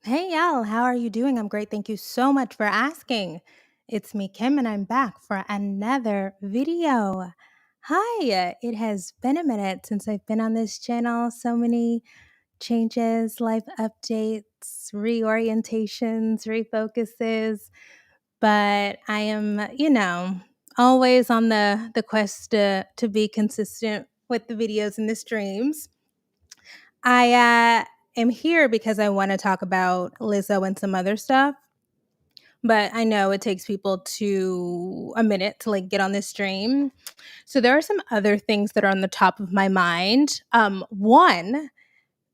Hey, Al, how are you doing? I'm great. Thank you so much for asking. It's me, Kim, and I'm back for another video. Hi, it has been a minute since I've been on this channel. So many changes, life updates, reorientations, refocuses, but I am, always on the quest to be consistent with the videos and the streams. I am here because I want to talk about Lizzo and some other stuff. But I know it takes people to a minute to like get on this stream. So there are some other things that are on the top of my mind. One,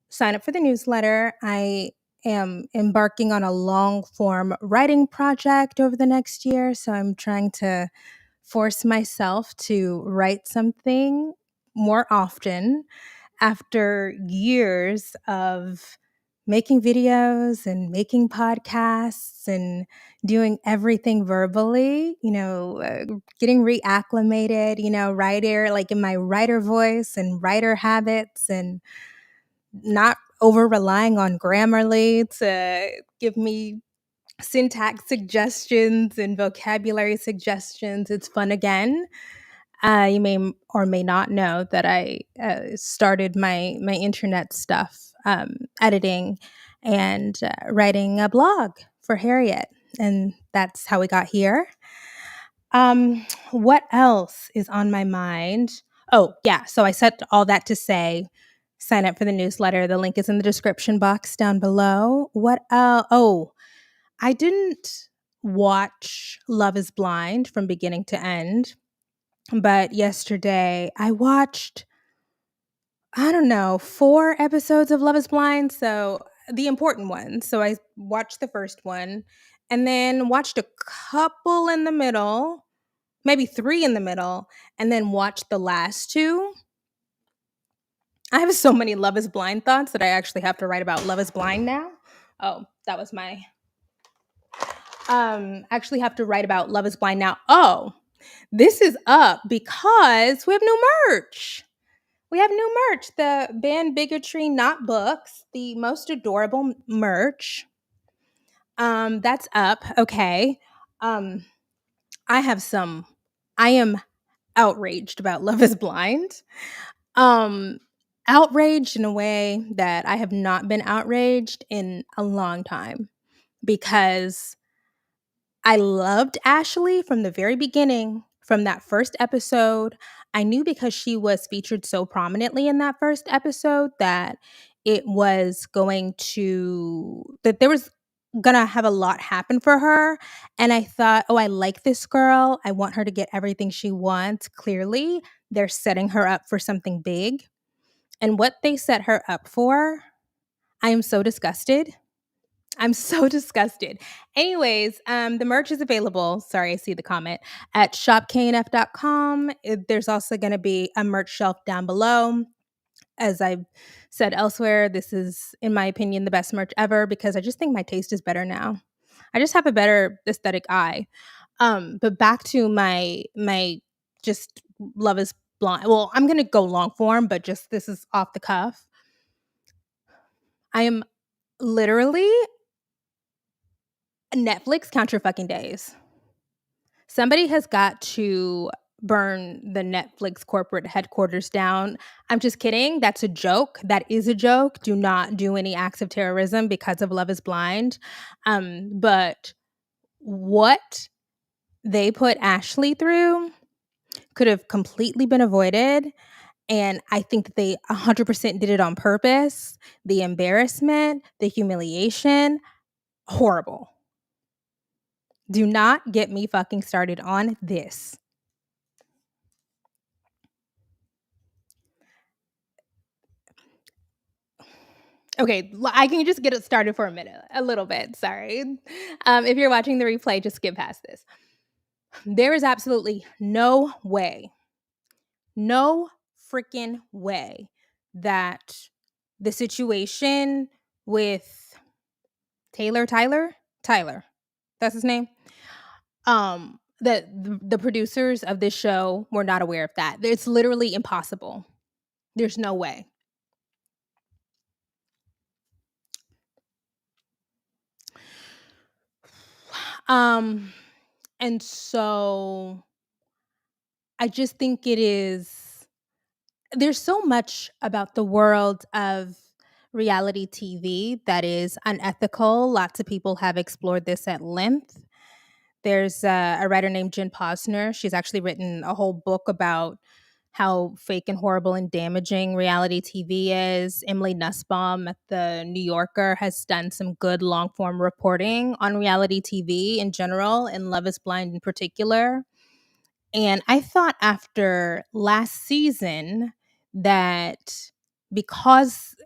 sign up for the newsletter. I am embarking on a long form writing project over the next year. So I'm trying to force myself to write something more often after years of making videos and making podcasts and doing everything verbally, getting reacclimated, writer, like in my writer voice and writer habits and not over relying on Grammarly to give me syntax suggestions and vocabulary suggestions. It's fun again. You may or may not know that I started my internet stuff, editing and writing a blog for Harriet, and that's how we got here. What else is on my mind? Oh, yeah. So I said all that to say, sign up for the newsletter. The link is in the description box down below. What else? Oh, I didn't watch Love is Blind from beginning to end. But yesterday I watched, I don't know, 4 episodes of Love is Blind, so the important ones. So I watched the first one and then watched a couple in the middle, maybe 3 in the middle, and then watched the last 2. I have so many Love is Blind thoughts that I actually have to write about Love is Blind now. Oh, that was my actually have to write about Love is Blind now. Oh, this is up because we have new merch. We have new merch. The Ban Bigotry Not Books, the most adorable merch. That's up. Okay. Um, I have some. I am outraged about Love is Blind. Um, Outraged in a way that I have not been outraged in a long time because I loved Ashley from the very beginning, from that first episode. I knew because she was featured so prominently in that first episode that it was going to, that there was gonna have a lot happen for her. And I thought, oh, I like this girl. I want her to get everything she wants. Clearly, they're setting her up for something big. And what they set her up for, I am so disgusted. I'm so disgusted. Anyways, the merch is available. Sorry, I see the comment at shopknf.com. There's also going to be a merch shelf down below. As I've said elsewhere, this is, in my opinion, the best merch ever because I just think my taste is better now. I just have a better aesthetic eye. But back to my just Love is Blind. Well, I'm gonna go long form, but just this is off the cuff. I am literally Netflix count your fucking days. Somebody has got to burn the Netflix corporate headquarters down. I'm just kidding. That's a joke. That is a joke. Do not do any acts of terrorism because of Love is Blind. But what they put Ashley through could have completely been avoided. And I think that they 100% did it on purpose. The embarrassment, the humiliation, horrible. Do not get me fucking started on this. Okay, I can just get it started for a minute, a little bit. Sorry. If you're watching the replay, just skip past this. There is absolutely no way, no freaking way that the situation with Tyler, that's his name. That the producers of this show were not aware of that. It's literally impossible. There's no way. Um, and so I just think there's so much about the world of reality TV that is unethical. Lots of people have explored this at length. There's a writer named Jen Posner. She's actually written a whole book about how fake and horrible and damaging reality TV is. Emily Nussbaum at the New Yorker has done some good long form reporting on reality TV in general and Love is Blind in particular. And I thought after last season that because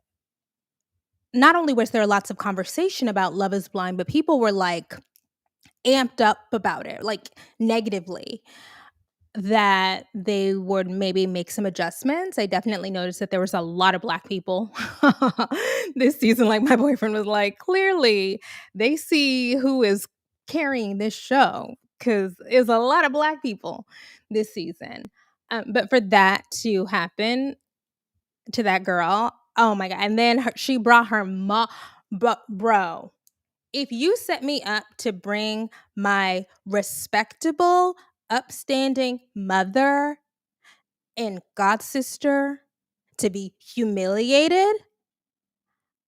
not only was there lots of conversation about Love is Blind, but people were like amped up about it, like negatively, that they would maybe make some adjustments. I definitely noticed that there was a lot of Black people this season. Like my boyfriend was like, clearly they see who is carrying this show because there's a lot of Black people this season. But for that to happen to that girl, oh my God. And then she brought her mom, bro. If you set me up to bring my respectable, upstanding mother and god sister to be humiliated,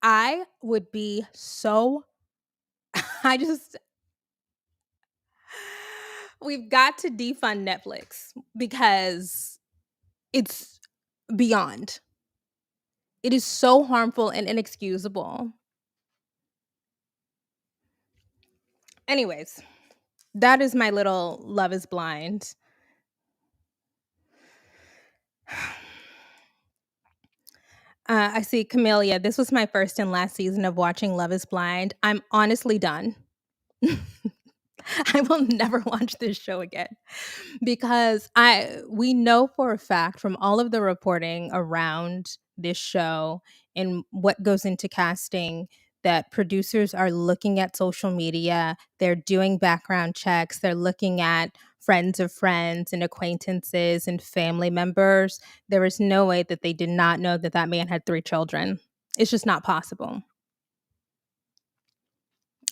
I would be so I just we've got to defund Netflix because it's beyond. It is so harmful and inexcusable. Anyways, that is my little Love is Blind. I see Camellia. This was my first and last season of watching Love is Blind. I'm honestly done. I will never watch this show again because we know for a fact from all of the reporting around this show and what goes into casting that producers are looking at social media, they're doing background checks, they're looking at friends of friends and acquaintances and family members. There is no way that they did not know that that man had 3 children. It's just not possible.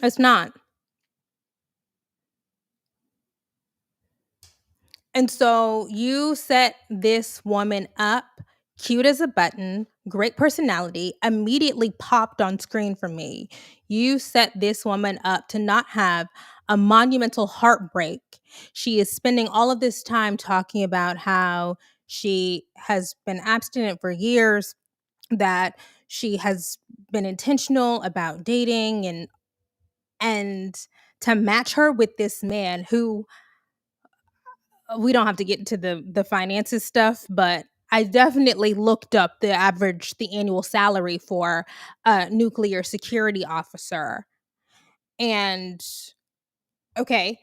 It's not. And so you set this woman up, cute as a button, great personality, immediately popped on screen for me. You set this woman up to not have a monumental heartbreak. She is spending all of this time talking about how she has been abstinent for years, that she has been intentional about dating and to match her with this man who we don't have to get into the finances stuff, but I definitely looked up the annual salary for a nuclear security officer. And okay,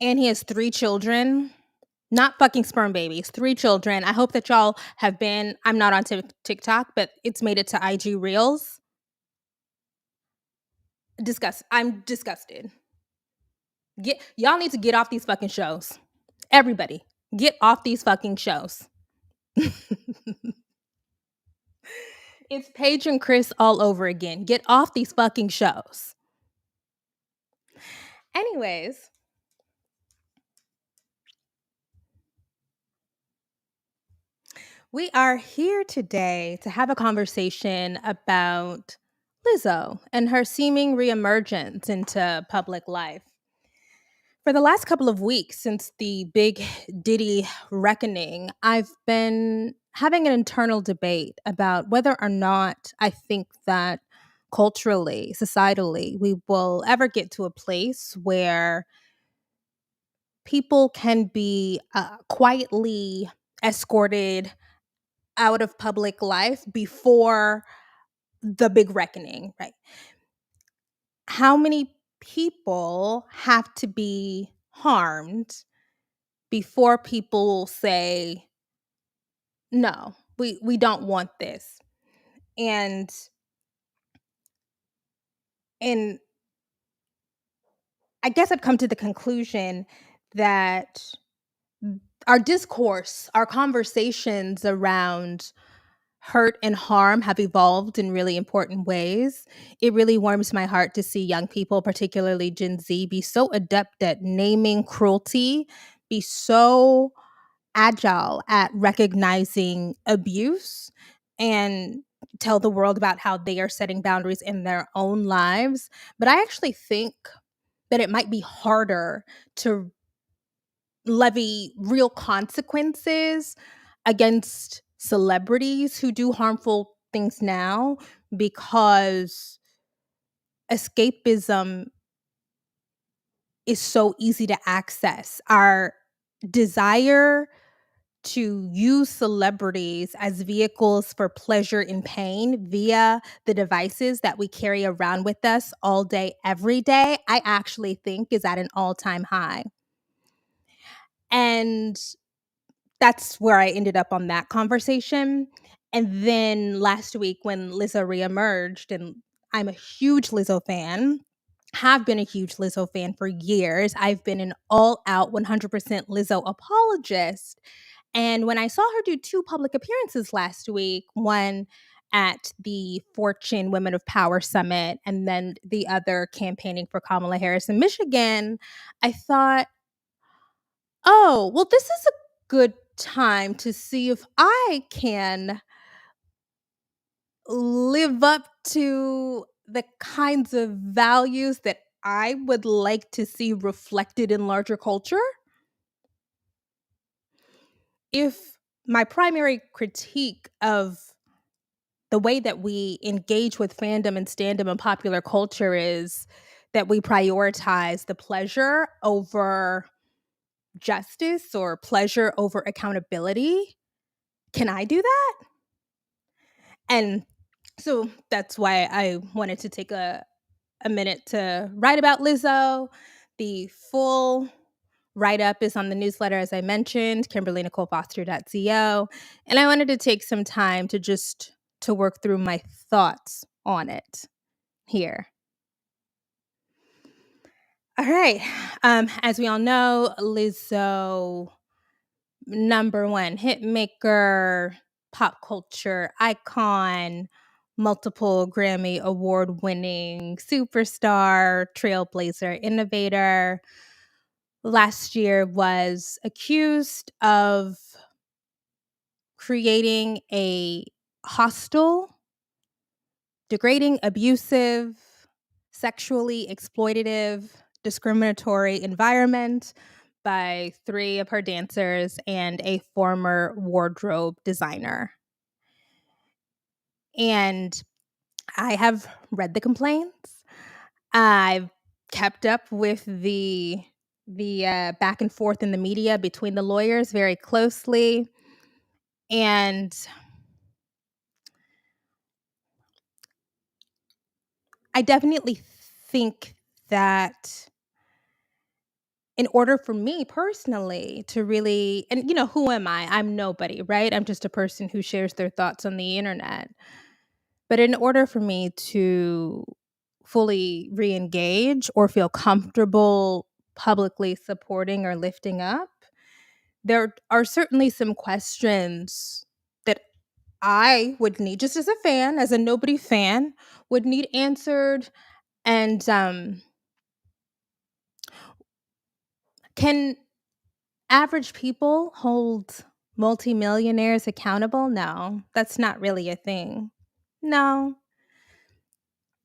and he has 3 children, not fucking sperm babies, 3 children. I hope that y'all have been I'm not on TikTok, but it's made it to IG Reels. I'm disgusted. Get y'all need to get off these fucking shows. Everybody, get off these fucking shows. It's Paige and Chris all over again. Get off these fucking shows. Anyways, we are here today to have a conversation about Lizzo and her seeming reemergence into public life. For the last couple of weeks since the big Diddy reckoning, I've been having an internal debate about whether or not I think that culturally, societally, we will ever get to a place where people can be quietly escorted out of public life before the big reckoning, right? How many people have to be harmed before people say, no, we don't want this? And and I guess I've come to the conclusion that our discourse, our conversations around hurt and harm have evolved in really important ways. It really warms my heart to see young people, particularly Gen Z, be so adept at naming cruelty, be so agile at recognizing abuse, and tell the world about how they are setting boundaries in their own lives. But I actually think that it might be harder to levy real consequences against celebrities who do harmful things now, because escapism is so easy to access. Our desire to use celebrities as vehicles for pleasure and pain via the devices that we carry around with us all day, every day, I actually think is at an all-time high. And that's where I ended up on that conversation. And then last week when Lizzo reemerged, and I'm a huge Lizzo fan, have been a huge Lizzo fan for years. I've been an all out 100% Lizzo apologist. And when I saw her do two public appearances last week, one at the Fortune Women of Power Summit, and then the other campaigning for Kamala Harris in Michigan, I thought, oh, well, this is a good time to see if I can live up to the kinds of values that I would like to see reflected in larger culture. If my primary critique of the way that we engage with fandom and standom and popular culture is that we prioritize the pleasure over justice or pleasure over accountability, can I do that? And so that's why I wanted to take a minute to write about Lizzo. The full write up is on the newsletter, as I mentioned, kimberlynicolefoster.co. And I wanted to take some time to just to work through my thoughts on it here. All right. As we all know, Lizzo, number one hit maker, pop culture icon, multiple Grammy award winning superstar, trailblazer, innovator. Last year was accused of creating a hostile, degrading, abusive, sexually exploitative, discriminatory environment by three of her dancers and a former wardrobe designer. And I have read the complaints. I've kept up with the back and forth in the media between the lawyers very closely, and I definitely think that in order for me personally to really, and who am I? I'm nobody, right? I'm just a person who shares their thoughts on the internet. But in order for me to fully re-engage or feel comfortable publicly supporting or lifting up, there are certainly some questions that I would need, just as a fan, as a nobody fan, would need answered. And can average people hold multimillionaires accountable? No, that's not really a thing. No.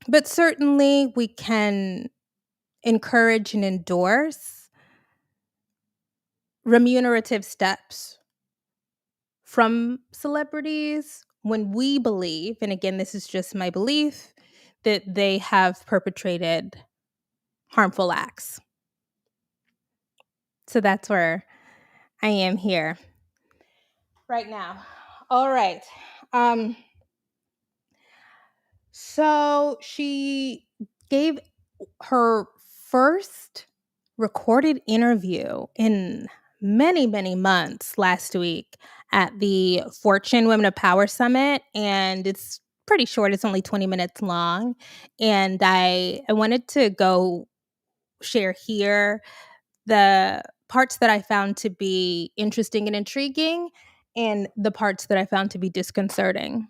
But certainly we can encourage and endorse remunerative steps from celebrities when we believe, and again, this is just my belief, that they have perpetrated harmful acts. So that's where I am here right now. All right. So she gave her first recorded interview in many, many months last week at the Fortune Women of Power Summit. And it's pretty short, it's only 20 minutes long. And I wanted to go share here the parts that I found to be interesting and intriguing, and the parts that I found to be disconcerting.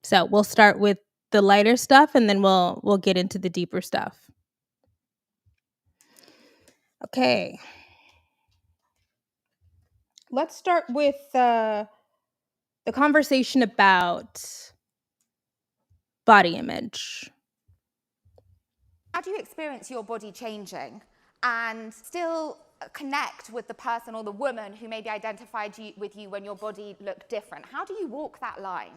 So we'll start with the lighter stuff and then we'll get into the deeper stuff. Okay. Let's start with the conversation about body image. How do you experience your body changing and still connect with the person or the woman who maybe identified with you when your body looked different? How do you walk that line?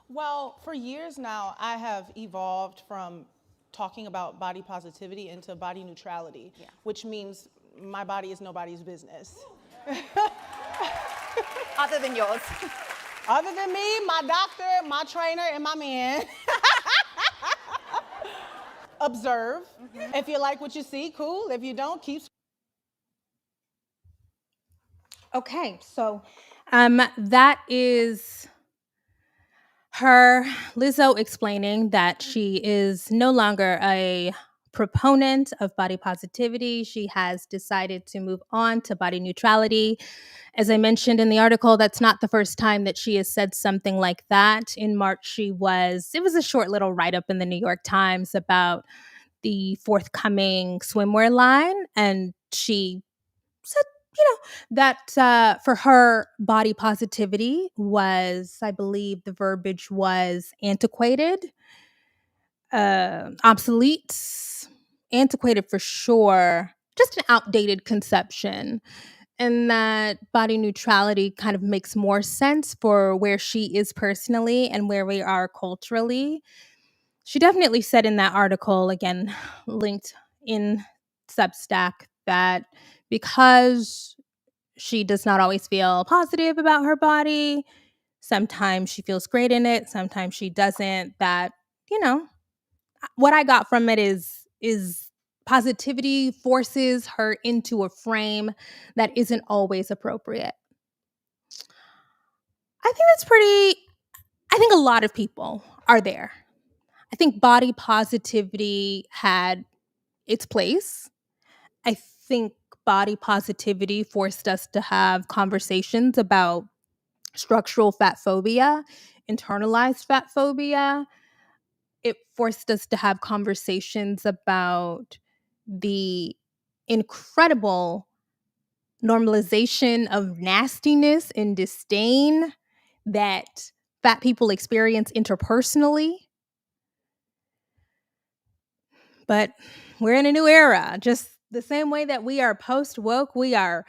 Well, for years now, I have evolved from talking about body positivity into body neutrality, which means my body is nobody's business. Other than yours. Other than me, my doctor, my trainer, and my man. Observe. If you like what you see, cool. If you don't, keep. Okay, so that is her, Lizzo, explaining that she is no longer a proponent of body positivity. She has decided to move on to body neutrality. As I mentioned in the article, that's not the first time that she has said something like that. In March, it was a short little write up in the New York Times about the forthcoming swimwear line. And she said, that for her, body positivity was, I believe the verbiage was antiquated, obsolete, antiquated for sure, just an outdated conception. And that body neutrality kind of makes more sense for where she is personally and where we are culturally. She definitely said in that article, again, linked in Substack, that because she does not always feel positive about her body, sometimes she feels great in it, sometimes she doesn't, that, you know, what I got from it is positivity forces her into a frame that isn't always appropriate. I think a lot of people are there. I think body positivity had its place. I think body positivity forced us to have conversations about structural fat phobia, internalized fat phobia. It forced us to have conversations about the incredible normalization of nastiness and disdain that fat people experience interpersonally. But we're in a new era. Just the same way that we are post woke, we are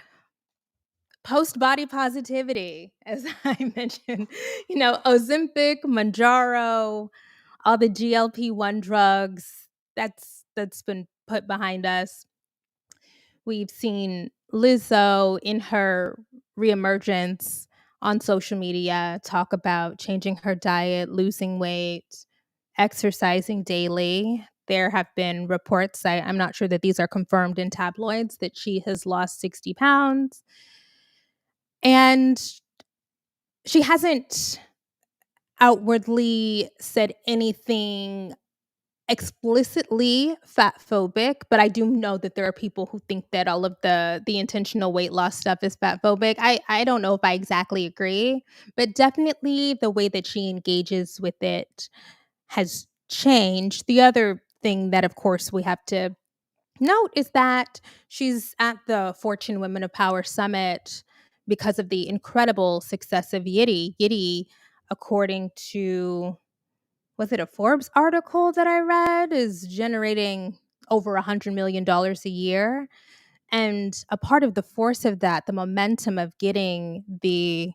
post body positivity, as I mentioned. Ozempic, Manjaro, all the GLP-1 drugs, that's been put behind us. We've seen Lizzo in her reemergence on social media talk about changing her diet, losing weight, exercising daily. There have been reports, I'm not sure that these are confirmed in tabloids, that she has lost 60 pounds. And she hasn't outwardly said anything explicitly fat phobic, but I do know that there are people who think that all of the intentional weight loss stuff is fat phobic. I don't know if I exactly agree, but definitely the way that she engages with it has changed. The other thing that of course we have to note is that she's at the Fortune Women of Power Summit because of the incredible success of Yitty. Yitty, according to, was it a Forbes article that I read, is generating over $100 million a year. And a part of the force of that, the momentum of getting the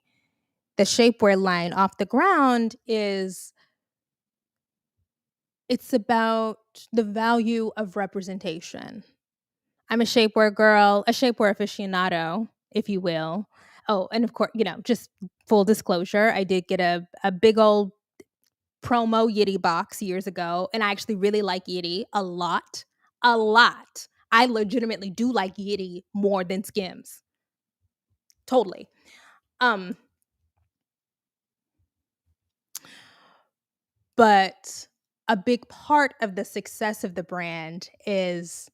shapewear line off the ground, is it's about the value of representation. I'm a shapewear girl, a shapewear aficionado, if you will. Oh, and of course, just full disclosure, I did get a big old promo Yitty box years ago, and I actually really like Yitty a lot. A lot. I legitimately do like Yitty more than Skims. Totally. Um, but a big part of the success of the brand is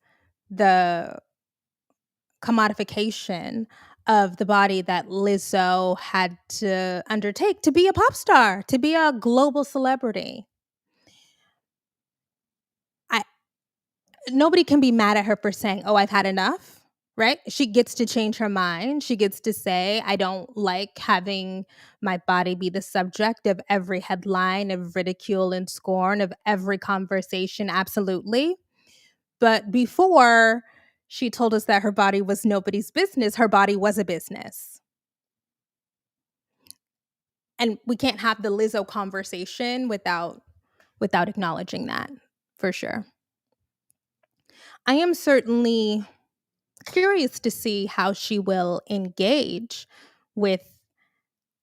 the commodification of the body that Lizzo had to undertake to be a pop star, to be a global celebrity. I Nobody can be mad at her for saying, "Oh, I've had enough." Right? She gets to change her mind. She gets to say, "I don't like having my body be the subject of every headline, of ridicule and scorn, of every conversation." Absolutely. But before she told us that her body was nobody's business, her body was a business. And we can't have the Lizzo conversation without acknowledging that, for sure. I am certainly curious to see how she will engage with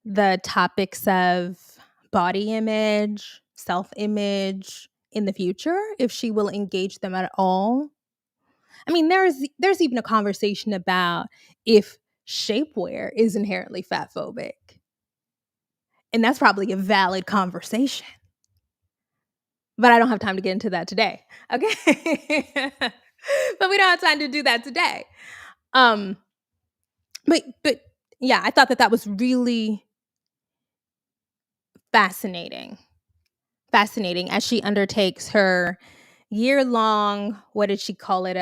the topics of body image, self-image in the future, if she will engage them at all. I mean, there's even a conversation about if shapewear is inherently fat phobic. And that's probably a valid conversation. But I don't have time to get into that today. Okay. But we don't have time to do that today. Um but yeah, I thought that was really fascinating. Fascinating as she undertakes her year-long, what did she call it?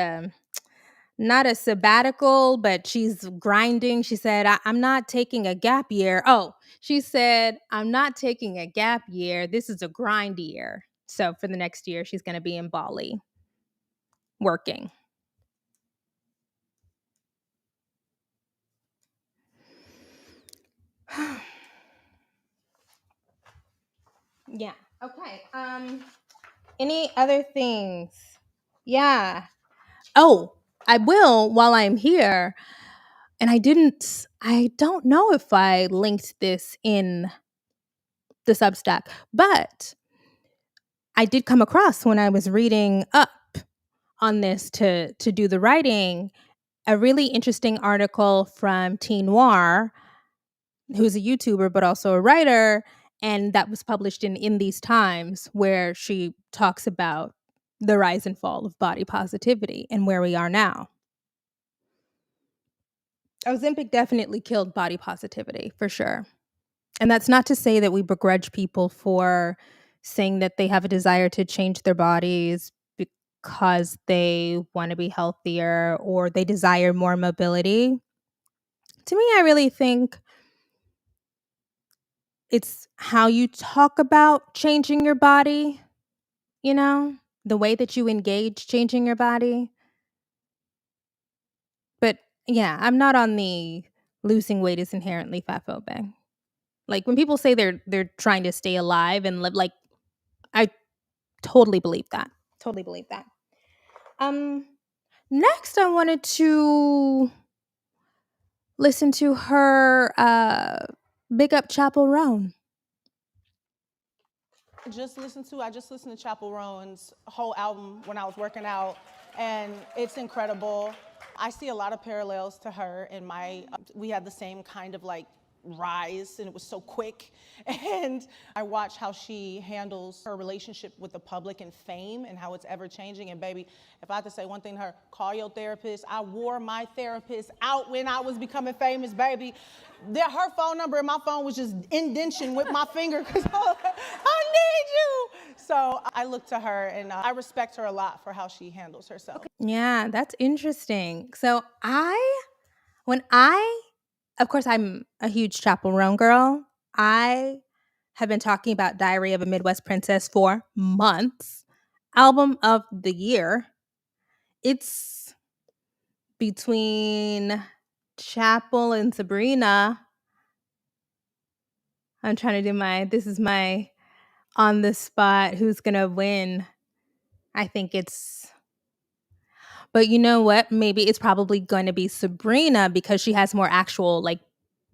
Not a sabbatical, but she's grinding. She said, I'm not taking a gap year. Oh, she said, I'm not taking a gap year. This is a grind year. So for the next year, she's going to be in Bali working. Yeah. Okay. Any other things? Yeah. Oh, I will while I'm here. And I don't know if I linked this in the Substack, but I did come across when I was reading up on this to do the writing, a really interesting article from Teen Noir, who's a YouTuber but also a writer, and that was published in These Times, where she talks about the rise and fall of body positivity and where we are now. Ozempic definitely killed body positivity, for sure. And that's not to say that we begrudge people for saying that they have a desire to change their bodies because they want to be healthier or they desire more mobility. To me, I really think it's how you talk about changing your body, you know, the way that you engage changing your body. But yeah, I'm not on the losing weight is inherently fat phobic. Like when people say they're trying to stay alive and live, like I totally believe that. Totally believe that. Um Next I wanted to listen to her Big Up Chapel Roan. I just listened to Chapel Roan's whole album when I was working out, and it's incredible. I see a lot of parallels to her in we had the same kind of like rise, and it was so quick. And I watch how she handles her relationship with the public and fame and how it's ever changing. And baby, if I had to say one thing to her, call your therapist. I wore my therapist out when I was becoming famous, baby. Her phone number and my phone was just indention with my finger because I need you. So I look to her and I respect her a lot for how she handles herself. Yeah, that's interesting. So of course, I'm a huge Chapel Roan girl. I have been talking about Diary of a Midwest Princess for months. Album of the year. It's between Chapel and Sabrina. I'm trying to do this is my on the spot, who's gonna win. I think but you know what? Maybe it's probably going to be Sabrina because she has more actual like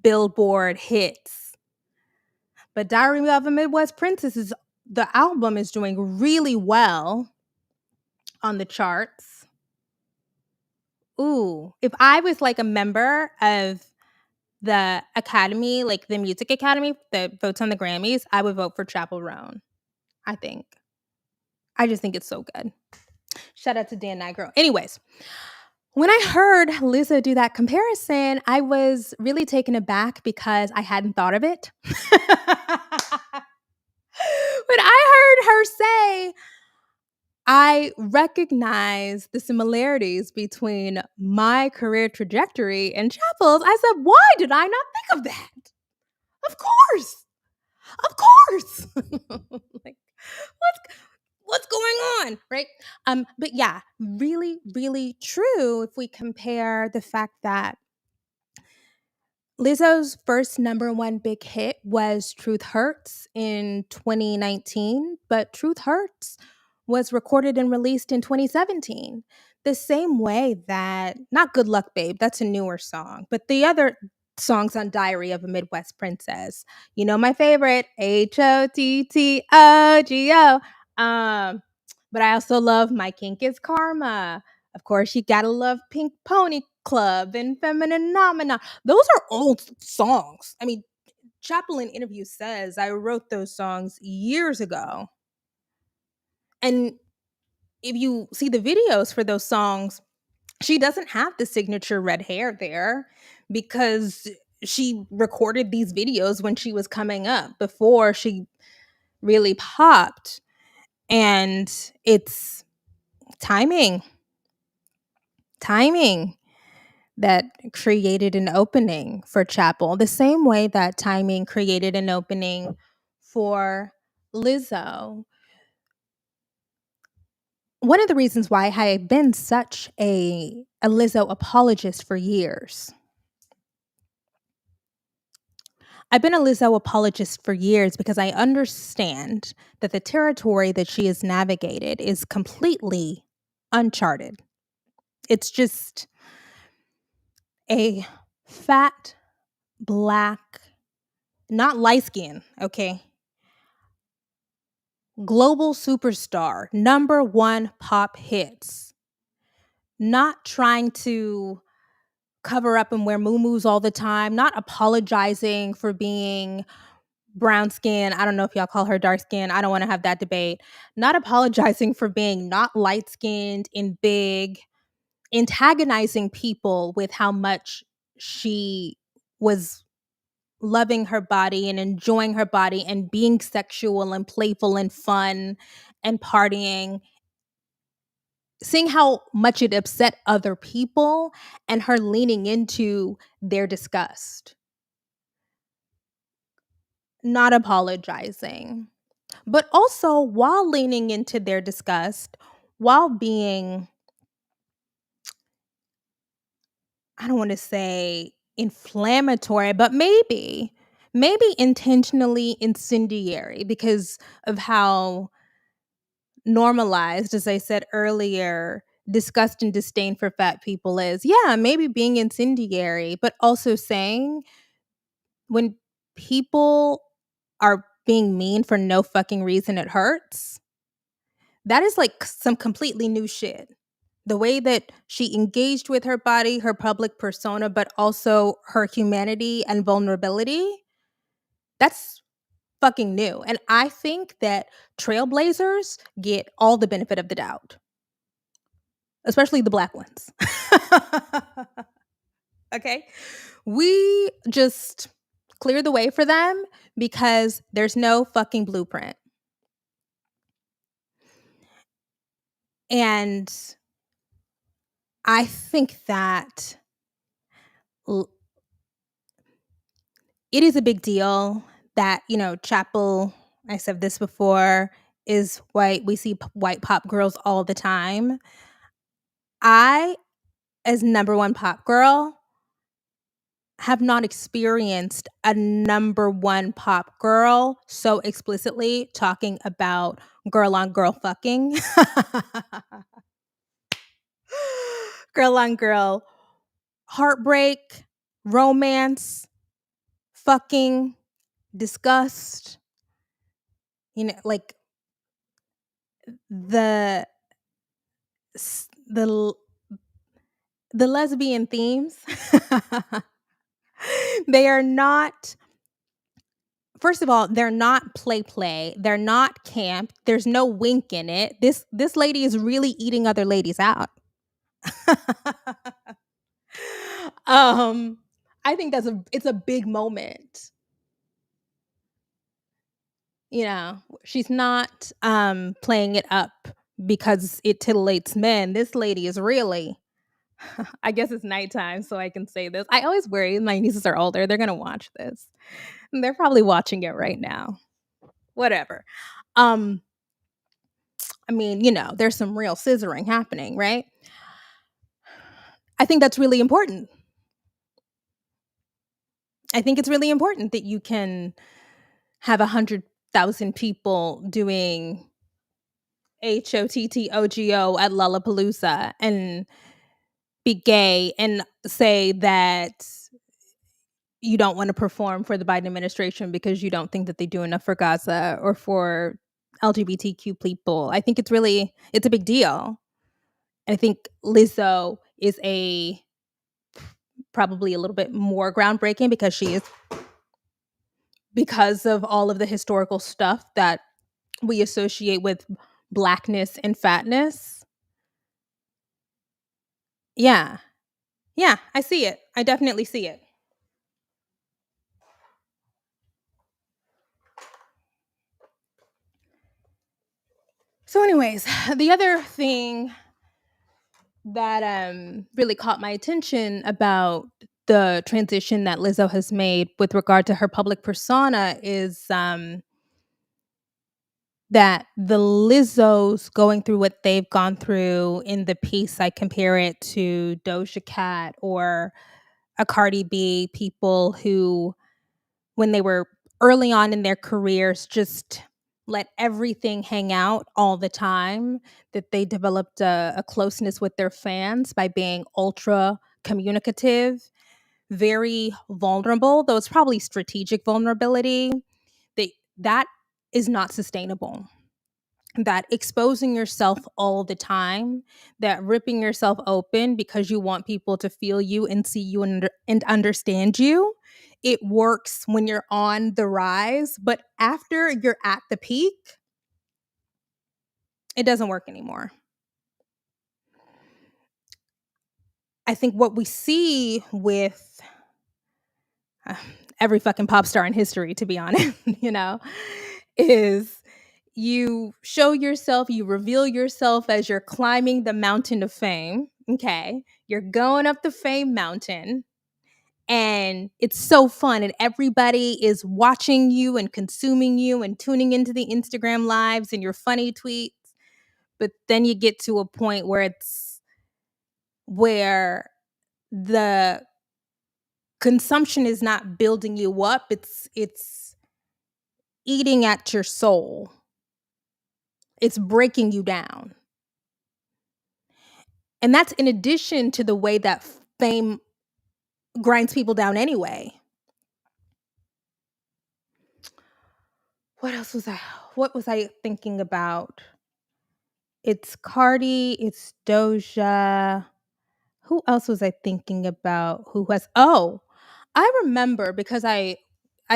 Billboard hits. But Diary of a Midwest Princess the album is doing really well on the charts. Ooh, if I was like a member of the Academy, like the Music Academy that votes on the Grammys, I would vote for Chapel Roan. I think. I just think it's so good. Shout out to Dan Nigro. Anyways, When I heard Lizzo do that comparison, I was really taken aback because I hadn't thought of it. When I heard her say, I recognize the similarities between my career trajectory and Chapel's, I said, why did I not think of that? Of course. Of course. Like, what's going on, right? But yeah, really, really true if we compare the fact that Lizzo's first number one big hit was Truth Hurts in 2019, but Truth Hurts was recorded and released in 2017. The same way that, not Good Luck Babe, that's a newer song, but the other songs on Diary of a Midwest Princess. You know, my favorite, HOTTOGO. But I also love My Kink is Karma. Of course, you gotta love Pink Pony Club and Feminine Nomina. Those are old songs. I mean, Chappell in interview says, I wrote those songs years ago. And if you see the videos for those songs, she doesn't have the signature red hair there because she recorded these videos when she was coming up before she really popped. And it's timing that created an opening for Chappell, the same way that timing created an opening for Lizzo. One of the reasons why I have been such a Lizzo apologist for years. I've been a Lizzo apologist for years because I understand that the territory that she has navigated is completely uncharted. It's just a fat, black, not light skin, okay? Global superstar, number one pop hits. Not trying to cover up and wear muumuus all the time, not apologizing for being brown skin. I don't know if y'all call her dark skin. I don't want to have that debate. Not apologizing for being not light skinned and big, antagonizing people with how much she was loving her body and enjoying her body and being sexual and playful and fun and partying, seeing how much it upset other people and her leaning into their disgust, not apologizing, but also while leaning into their disgust, while being, I don't want to say inflammatory, but maybe intentionally incendiary because of how normalized, as I said earlier, disgust and disdain for fat people is. Yeah, maybe being incendiary, but also saying when people are being mean for no fucking reason, it hurts. That is like some completely new shit. The way that she engaged with her body, her public persona, but also her humanity and vulnerability, that's fucking new. And I think that trailblazers get all the benefit of the doubt, especially the black ones. Okay? We just clear the way for them because there's no fucking blueprint. And I think that it is a big deal that, you know, Chapel, I said this before, is white. We see white pop girls all the time. I, as number one pop girl, have not experienced a number one pop girl so explicitly talking about girl on girl fucking. Girl on girl heartbreak, romance, fucking, disgust. You know, like the the the lesbian themes. They are not, first of all, they're not play. They're not camp. There's no wink in it. This lady is really eating other ladies out. um, I think it's a big moment. You know, she's not playing it up because it titillates men. This lady is really I guess it's nighttime, so I can say this. I always worry my nieces are older. They're gonna watch this. And they're probably watching it right now. Whatever. Um, I mean, there's some real scissoring happening, right? I think that's really important. I think it's really important that you can have 100,000 people doing HOTTOGO at Lollapalooza and be gay and say that you don't want to perform for the Biden administration because you don't think that they do enough for Gaza or for LGBTQ people. I think it's a big deal. I think Lizzo is probably a little bit more groundbreaking because of all of the historical stuff that we associate with blackness and fatness. Yeah. Yeah, I see it. I definitely see it. So anyways, the other thing that really caught my attention about the transition that Lizzo has made with regard to her public persona is that the Lizzos going through what they've gone through in the piece, I compare it to Doja Cat or a Cardi B, people who, when they were early on in their careers, just let everything hang out all the time, that they developed a closeness with their fans by being ultra communicative, very vulnerable, though it's probably strategic vulnerability. That is not sustainable. That exposing yourself all the time, that ripping yourself open because you want people to feel you and see you and understand you, it works when you're on the rise, but after you're at the peak, it doesn't work anymore. I think what we see with uh, every fucking pop star in history, to be honest, is you show yourself, you reveal yourself as you're climbing the mountain of fame. Okay. You're going up the fame mountain and it's so fun and everybody is watching you and consuming you and tuning into the Instagram lives and your funny tweets. But then you get to a point where the consumption is not building you up. It's eating at your soul. It's breaking you down. And that's in addition to the way that fame grinds people down anyway. What was I thinking about? It's Cardi, it's Doja. Who else was I thinking about I remember because I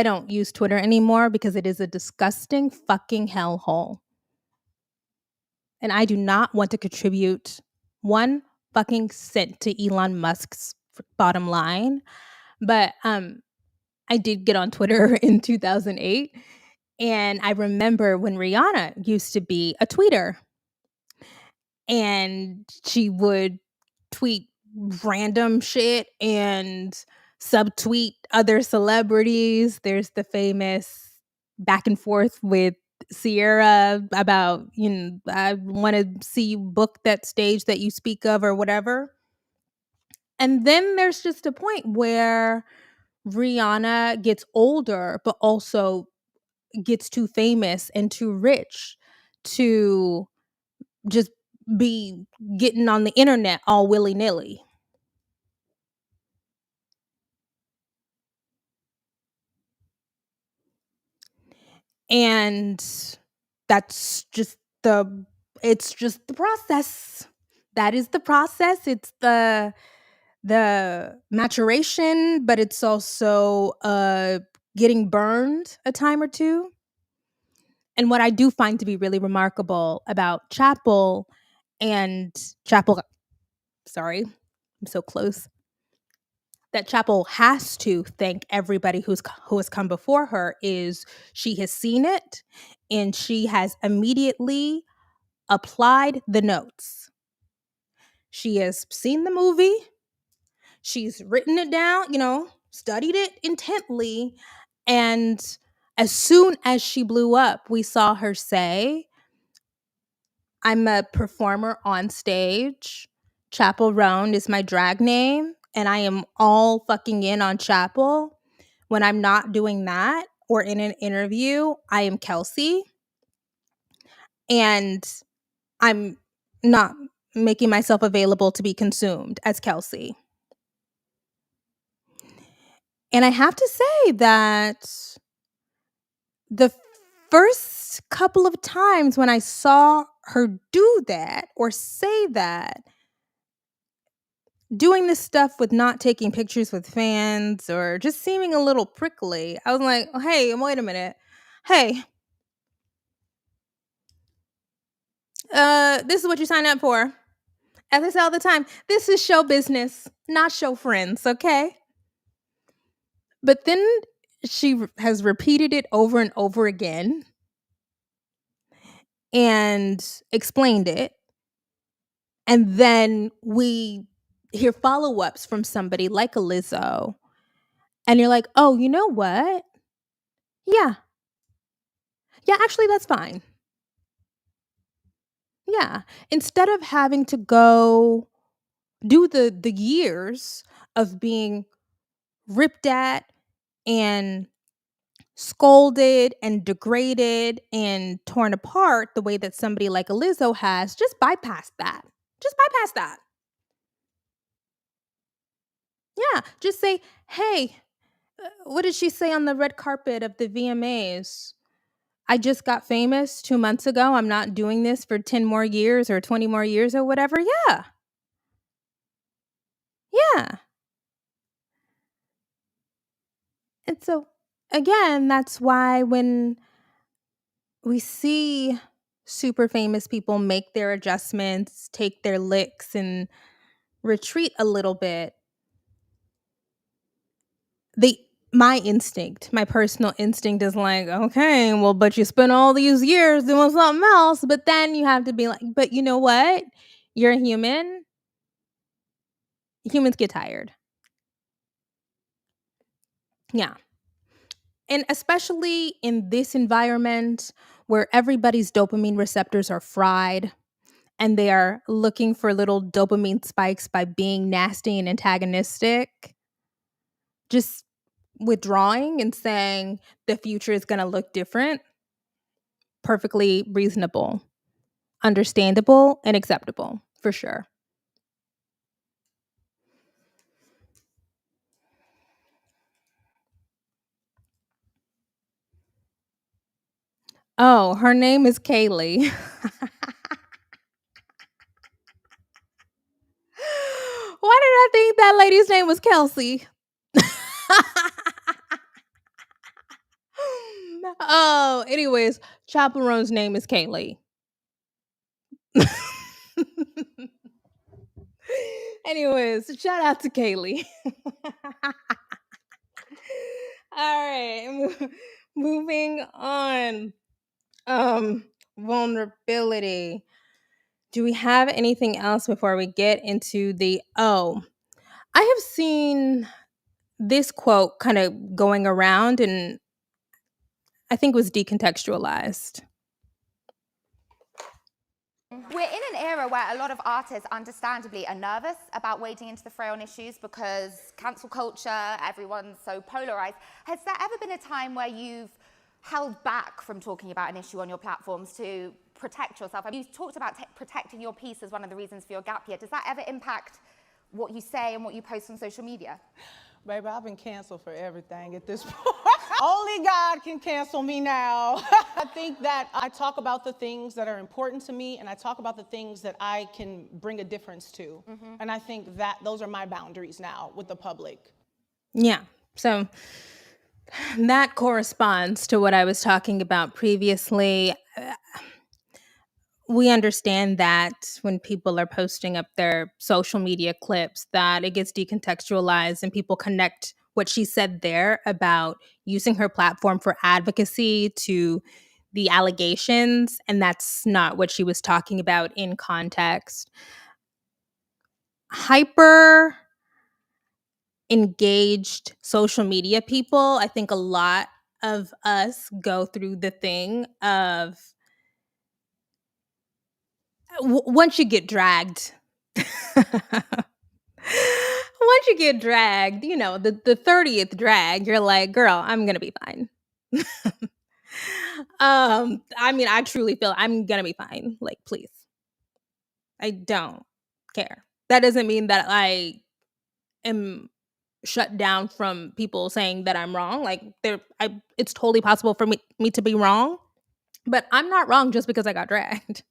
don't use Twitter anymore because it is a disgusting fucking hellhole. And I do not want to contribute one fucking cent to Elon Musk's bottom line. But I did get on Twitter in 2008. And I remember when Rihanna used to be a tweeter and she would tweet random shit and subtweet other celebrities. There's the famous back and forth with Sierra about, I want to see you book that stage that you speak of or whatever. And then there's just a point where Rihanna gets older, but also gets too famous and too rich to just be getting on the internet all willy-nilly. And that's just it's just the process. That is the process. It's the maturation, but it's also getting burned a time or two. And what I do find to be really remarkable about Chapel and Chapel sorry, I'm so close, that Chapel has to thank everybody who has come before her is she has seen it and she has immediately applied the notes. She has seen the movie, she's written it down, studied it intently, and as soon as she blew up, we saw her say, I'm a performer on stage. Chapel Roan is my drag name, and I am all fucking in on Chapel. When I'm not doing that or in an interview, I am Kelsey, and I'm not making myself available to be consumed as Kelsey. And I have to say that the first couple of times when I saw her do that or say that, doing this stuff with not taking pictures with fans or just seeming a little prickly, I was like, oh, hey, wait a minute. Hey, this is what you sign up for. As I say all the time, this is show business, not show friends, okay? But then she has repeated it over and over again and explained it. And then we hear follow-ups from somebody like a Lizzo. And you're like, oh, you know what? Yeah. Yeah, actually, that's fine. Yeah. Instead of having to go do the years of being ripped at and scolded and degraded and torn apart the way that somebody like a Lizzo has, just bypass that. Just bypass that. Yeah. Just say, hey, what did she say on the red carpet of the VMAs? I just got famous 2 months ago. I'm not doing this for 10 more years or 20 more years or whatever. Yeah. Yeah. And so, again, that's why when we see super famous people make their adjustments, take their licks, and retreat a little bit, my personal instinct is like, okay, well, but you spent all these years doing something else. But then you have to be like, but you know what? You're a human. Humans get tired. Yeah. And especially in this environment where everybody's dopamine receptors are fried and they are looking for little dopamine spikes by being nasty and antagonistic, just withdrawing and saying the future is going to look different, perfectly reasonable, understandable, and acceptable for sure. Oh, her name is Kaylee. Why did I think that lady's name was Kelsey? Oh, anyways, Chaperone's name is Kaylee. Anyways, shout out to Kaylee. All right, moving on. Vulnerability. Do we have anything else before we get into the I have seen this quote kind of going around and I think was decontextualized. We're in an era where a lot of artists understandably are nervous about wading into the fray on issues because cancel culture, everyone's so polarized. Has there ever been a time where you've held back from talking about an issue on your platforms to protect yourself? I mean, you talked about protecting your peace as one of the reasons for your gap year. Does that ever impact what you say and what you post on social media? Baby, I've been canceled for everything at this point. Only God can cancel me now. I think that I talk about the things that are important to me and I talk about the things that I can bring a difference to. Mm-hmm. And I think that those are my boundaries now with the public. Yeah. So that corresponds to what I was talking about previously. we understand that when people are posting up their social media clips that it gets decontextualized and people connect what she said there about using her platform for advocacy to the allegations, and that's not what she was talking about in context. Hyper engaged social media people, I think a lot of us go through the thing of once you get dragged. Once you get dragged, the 30th drag, you're like, girl, I'm gonna be fine. I mean, I truly feel I'm gonna be fine. Like, please. I don't care. That doesn't mean that I am shut down from people saying that I'm wrong. Like, it's totally possible for me to be wrong, but I'm not wrong just because I got dragged.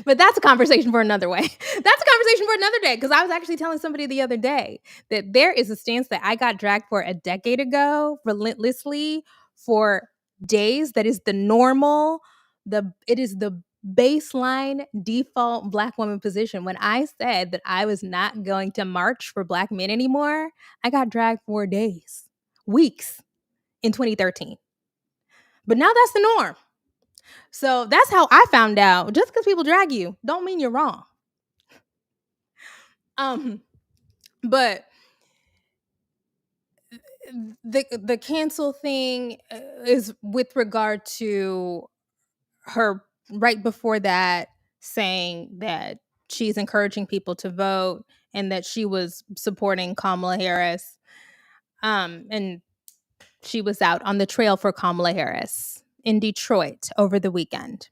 But that's a conversation for another way. That's a conversation for another day, because I was actually telling somebody the other day that there is a stance that I got dragged for a decade ago relentlessly for days that is the normal, it is the baseline default Black woman position. When I said that I was not going to march for Black men anymore, I got dragged for days, weeks in 2013. But now that's the norm. So that's how I found out. Just because people drag you don't mean you're wrong. But the cancel thing is with regard to her right before that saying that she's encouraging people to vote and that she was supporting Kamala Harris. And she was out on the trail for Kamala Harris in Detroit over the weekend.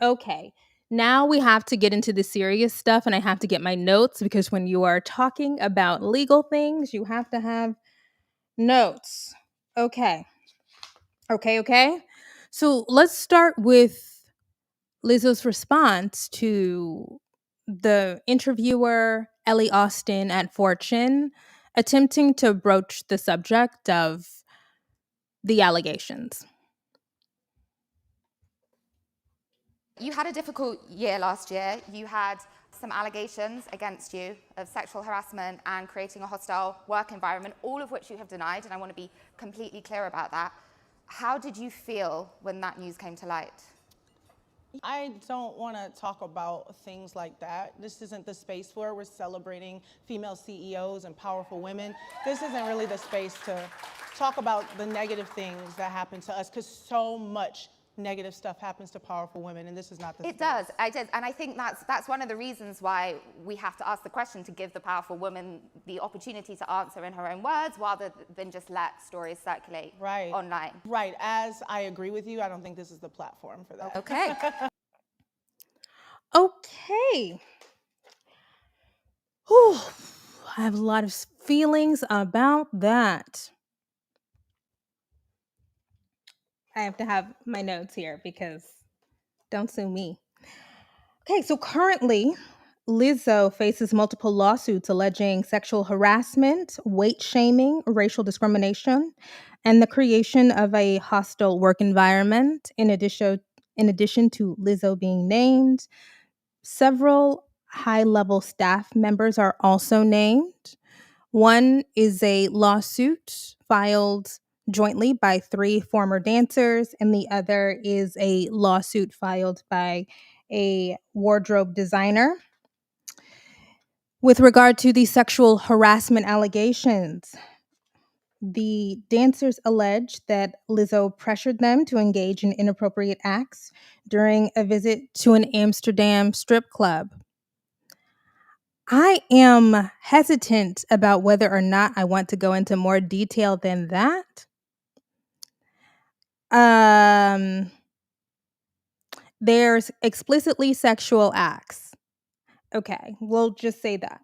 Okay. Now we have to get into the serious stuff, and I have to get my notes, because when you are talking about legal things, you have to have notes. Okay. Okay. So let's start with Lizzo's response to the interviewer, Ellie Austin at Fortune, attempting to broach the subject of the allegations. You had a difficult year last year. You had some allegations against you of sexual harassment and creating a hostile work environment, all of which you have denied, and I want to be completely clear about that. How did you feel when that news came to light? I don't want to talk about things like that. This isn't the space for it. We're celebrating female CEOs and powerful women. This isn't really the space to talk about the negative things that happen to us, because so much negative stuff happens to powerful women, and this is not the It space. does. I did. And I think that's one of the reasons why we have to ask the question, to give the powerful woman the opportunity to answer in her own words rather than just let stories circulate online. Right. As I agree with you, I don't think this is the platform for that. Okay. Okay. Whew. I have a lot of feelings about that. I have to have my notes here because don't sue me. Okay, so currently, Lizzo faces multiple lawsuits alleging sexual harassment, weight shaming, racial discrimination, and the creation of a hostile work environment. In addition to Lizzo being named, several high-level staff members are also named. One is a lawsuit filed jointly by 3 former dancers, and the other is a lawsuit filed by a wardrobe designer. With regard to the sexual harassment allegations, the dancers allege that Lizzo pressured them to engage in inappropriate acts during a visit to an Amsterdam strip club. I am hesitant about whether or not I want to go into more detail than that. There's explicitly sexual acts. Okay, we'll just say that.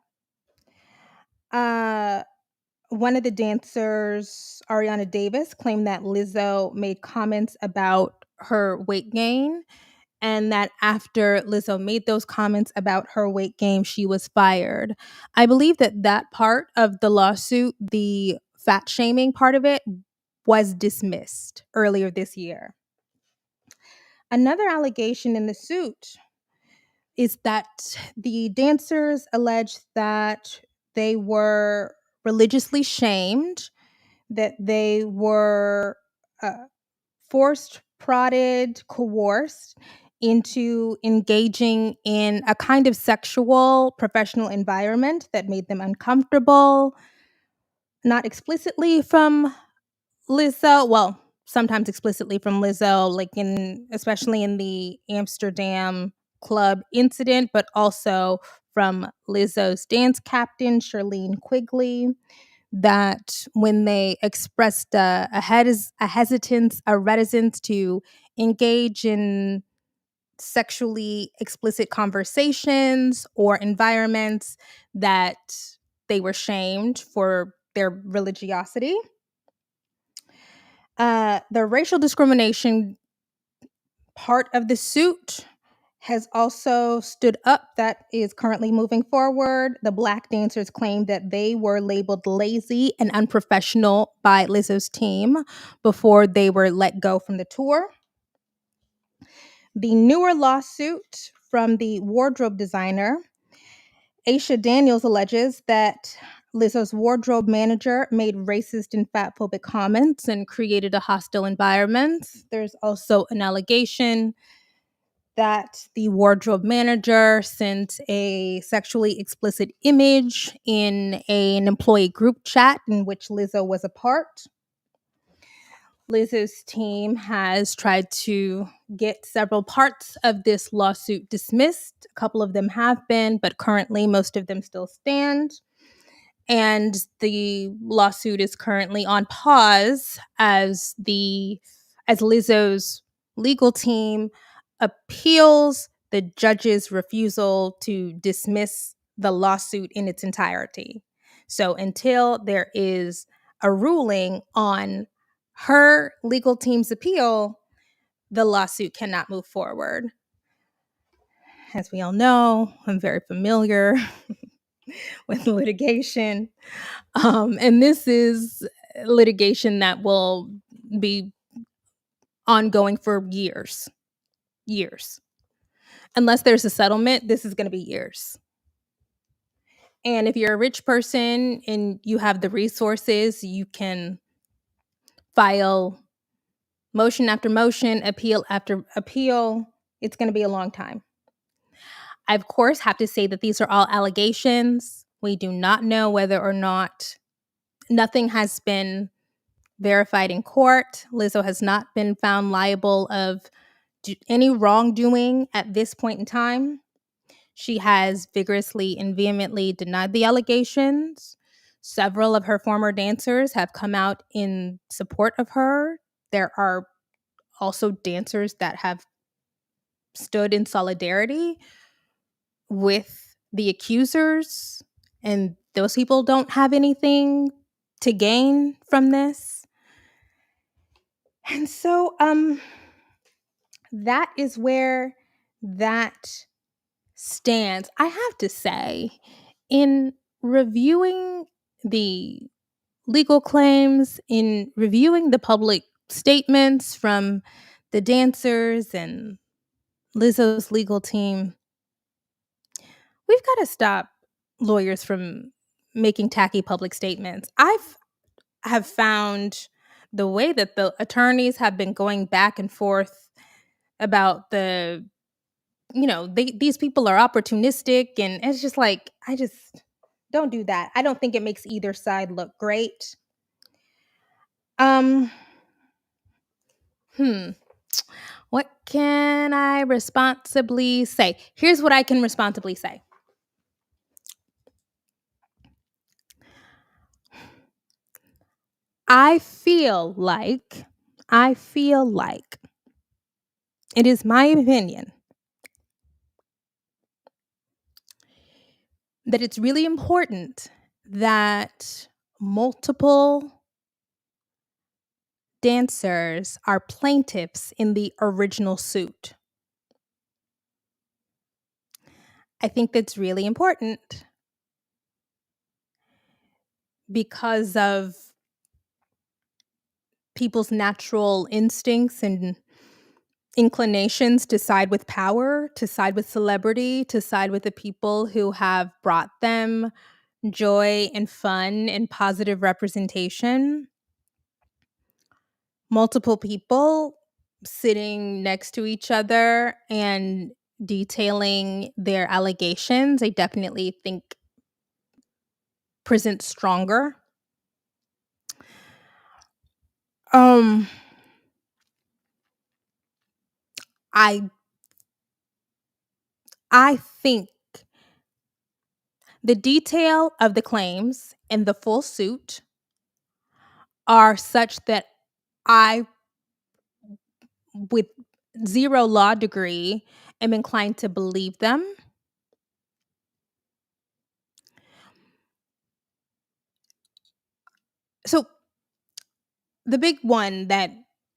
One of the dancers, Ariana Davis, claimed that Lizzo made comments about her weight gain, and that after Lizzo made those comments about her weight gain, she was fired. I believe that part of the lawsuit, the fat shaming part of it, was dismissed earlier this year. Another allegation in the suit is that the dancers allege that they were religiously shamed, that they were uh, forced, prodded, coerced into engaging in a kind of sexual professional environment that made them uncomfortable, not explicitly from Lizzo, well, sometimes explicitly from Lizzo, like in especially in the Amsterdam club incident, but also from Lizzo's dance captain, Charlene Quigley, that when they expressed a hesitance, a reticence to engage in sexually explicit conversations or environments, that they were shamed for their religiosity. The racial discrimination part of the suit has also stood up. That is currently moving forward. The Black dancers claim that they were labeled lazy and unprofessional by Lizzo's team before they were let go from the tour. The newer lawsuit from the wardrobe designer, Aisha Daniels, alleges that Lizzo's wardrobe manager made racist and fatphobic comments and created a hostile environment. There's also an allegation that the wardrobe manager sent a sexually explicit image in an employee group chat in which Lizzo was a part. Lizzo's team has tried to get several parts of this lawsuit dismissed. A couple of them have been, but currently most of them still stand. And the lawsuit is currently on pause as Lizzo's legal team appeals the judge's refusal to dismiss the lawsuit in its entirety. So until there is a ruling on her legal team's appeal, the lawsuit cannot move forward. As we all know, I'm very familiar with litigation. And this is litigation that will be ongoing for years. Years. Unless there's a settlement, this is going to be years. And if you're a rich person and you have the resources, you can file motion after motion, appeal after appeal. It's going to be a long time. I, of course, have to say that these are all allegations. We do not know whether or not nothing has been verified in court. Lizzo has not been found liable of any wrongdoing at this point in time. She has vigorously and vehemently denied the allegations. Several of her former dancers have come out in support of her. There are also dancers that have stood in solidarity with the accusers, and those people don't have anything to gain from this. And so that is where that stands. I have to say, in reviewing the legal claims, in reviewing the public statements from the dancers and Lizzo's legal team, we've got to stop lawyers from making tacky public statements. Have found the way that the attorneys have been going back and forth about these people are opportunistic, and it's just like, I just don't do that. I don't think it makes either side look great. um hmm what can I responsibly say? Here's what I can responsibly say. I feel like it is my opinion that it's really important that multiple dancers are plaintiffs in the original suit. I think that's really important because of people's natural instincts and inclinations to side with power, to side with celebrity, to side with the people who have brought them joy and fun and positive representation. Multiple people sitting next to each other and detailing their allegations, I definitely think present stronger. Um, I I think the detail of the claims and the full suit are such that I, with zero law degree, am inclined to believe them. So the big one that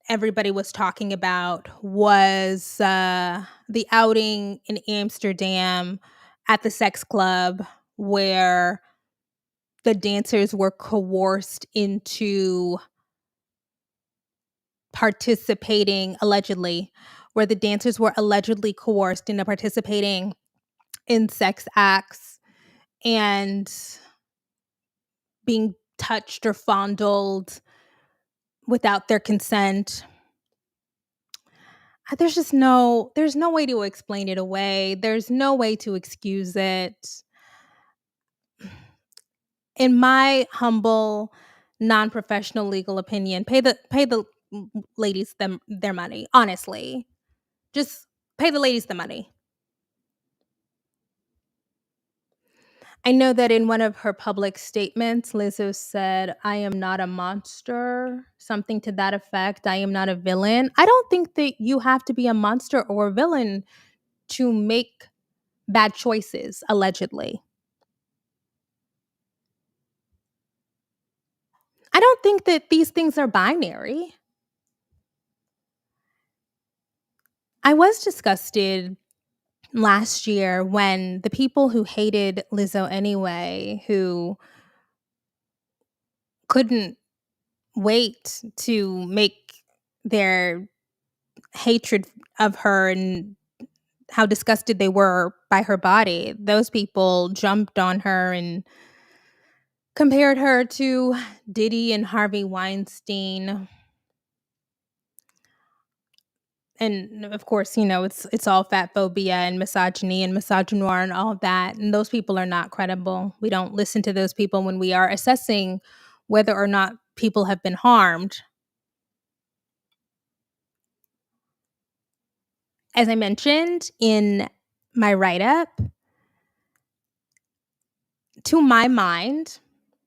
everybody was talking about was the outing in Amsterdam at the sex club where the dancers were coerced into participating allegedly, where the dancers were allegedly coerced into participating in sex acts and being touched or fondled without their consent. There's no way to explain it away. There's no way to excuse it. In my humble, non-professional legal opinion, pay the ladies them their money, honestly. Just pay the ladies the money. I know that in one of her public statements, Lizzo said, "I am not a monster," something to that effect. "I am not a villain." I don't think that you have to be a monster or a villain to make bad choices, allegedly. I don't think that these things are binary. I was disgusted last year when the people who hated Lizzo anyway, who couldn't wait to make their hatred of her and how disgusted they were by her body, those people jumped on her and compared her to Diddy and Harvey Weinstein. And of course, it's all fat phobia and misogyny and misogynoir and all of that. And those people are not credible. We don't listen to those people when we are assessing whether or not people have been harmed. As I mentioned in my write up, to my mind,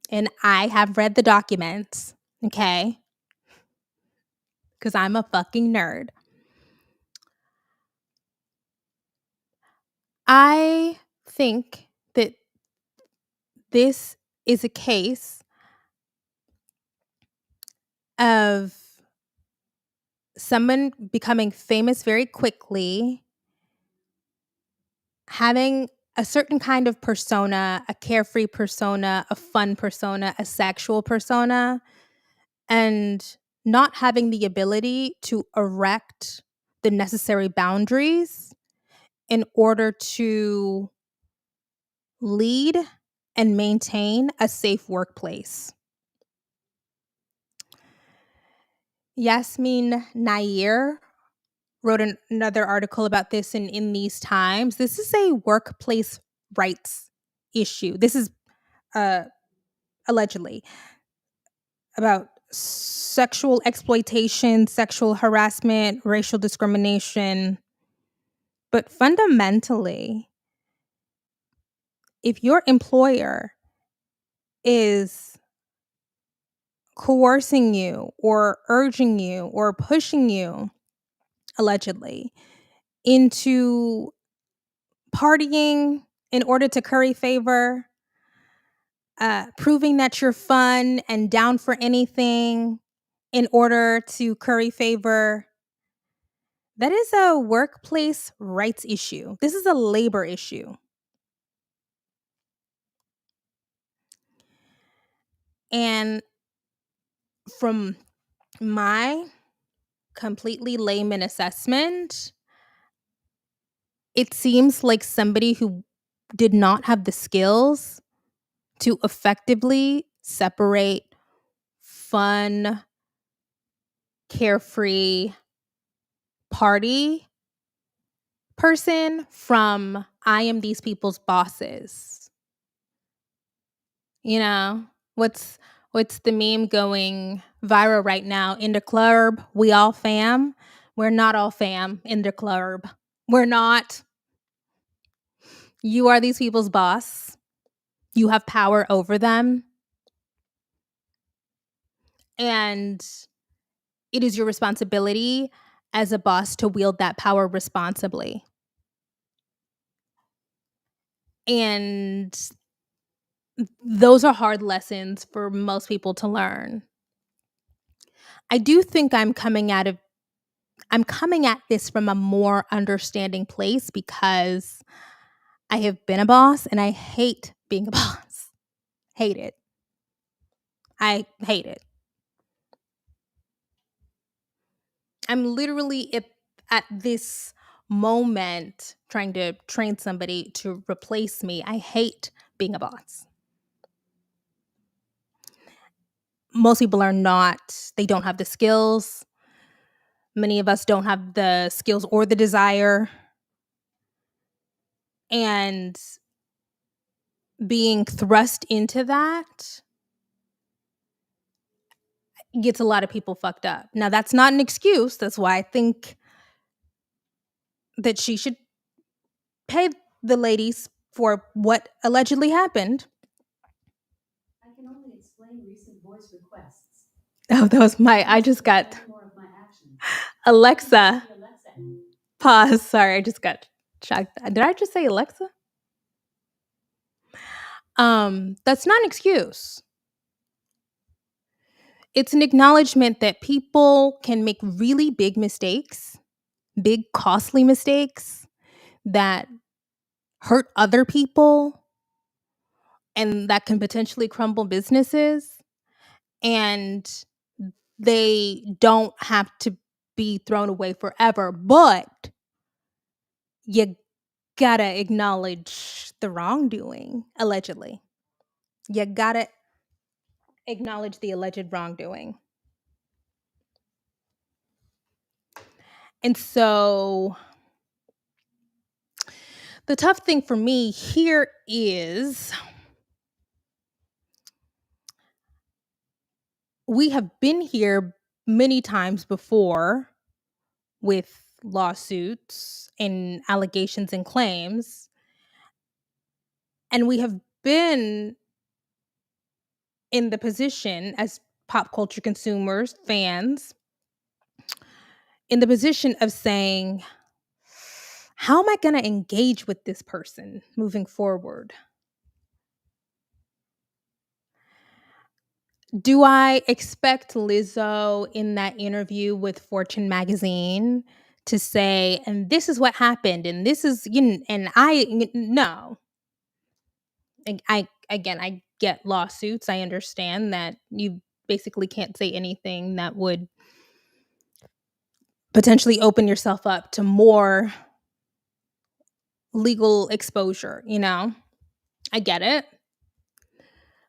and I have read the documents, okay, because I'm a fucking nerd. I think that this is a case of someone becoming famous very quickly, having a certain kind of persona, a carefree persona, a fun persona, a sexual persona, and not having the ability to erect the necessary boundaries in order to lead and maintain a safe workplace. Yasmin Nair wrote another article about this in these times. This is a workplace rights issue. This is uh, allegedly about sexual exploitation, sexual harassment, racial discrimination. But fundamentally, if your employer is coercing you or urging you or pushing you, allegedly, into partying in order to curry favor, proving that you're fun and down for anything in order to curry favor, that is a workplace rights issue. This is a labor issue. And from my completely layman assessment, it seems like somebody who did not have the skills to effectively separate fun, carefree party person from I am these people's bosses. You know, what's the meme going viral right now? In the club, we all fam. We're not all fam in the club. We're not. You are these people's boss. You have power over them. And it is your responsibility as a boss to wield that power responsibly. And those are hard lessons for most people to learn. I do think I'm coming at this from a more understanding place because I have been a boss and I hate being a boss. Hate it. I hate it. I'm literally at this moment trying to train somebody to replace me. I hate being a boss. Most people are not, they don't have the skills. Many of us don't have the skills or the desire. And being thrust into that gets a lot of people fucked up. Now, that's not an excuse. That's why I think that she should pay the ladies for what allegedly happened. I can only explain recent voice requests. Oh, that was I just got Alexa. Pause. Sorry, I just got shocked. Did I just say Alexa? That's not an excuse. It's an acknowledgement that people can make really big mistakes, big costly mistakes that hurt other people and that can potentially crumble businesses. And they don't have to be thrown away forever, but you gotta acknowledge the wrongdoing, allegedly. You gotta acknowledge the alleged wrongdoing. And so the tough thing for me here is we have been here many times before with lawsuits and allegations and claims. And we have been in the position as pop culture consumers, fans, in the position of saying, how am I going to engage with this person moving forward? Do I expect Lizzo in that interview with Fortune magazine to say, and this is what happened, and this is, no. I get lawsuits. I understand that you basically can't say anything that would potentially open yourself up to more legal exposure, I get it.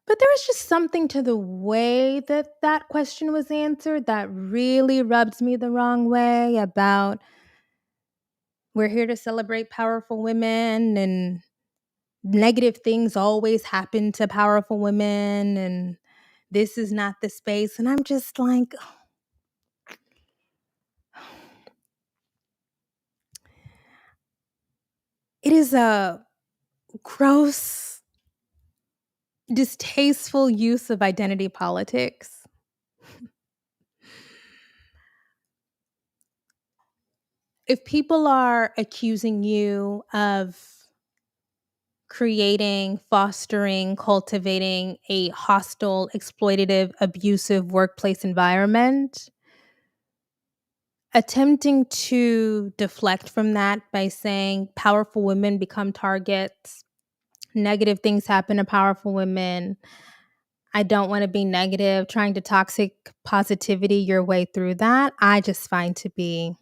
But there was just something to the way that question was answered that really rubs me the wrong way about we're here to celebrate powerful women and negative things always happen to powerful women and this is not the space. And I'm just like, it is a gross, distasteful use of identity politics. If people are accusing you of creating, fostering, cultivating a hostile, exploitative, abusive workplace environment, attempting to deflect from that by saying powerful women become targets, negative things happen to powerful women, I don't want to be negative, trying to toxic positivity your way through that, I just find to be,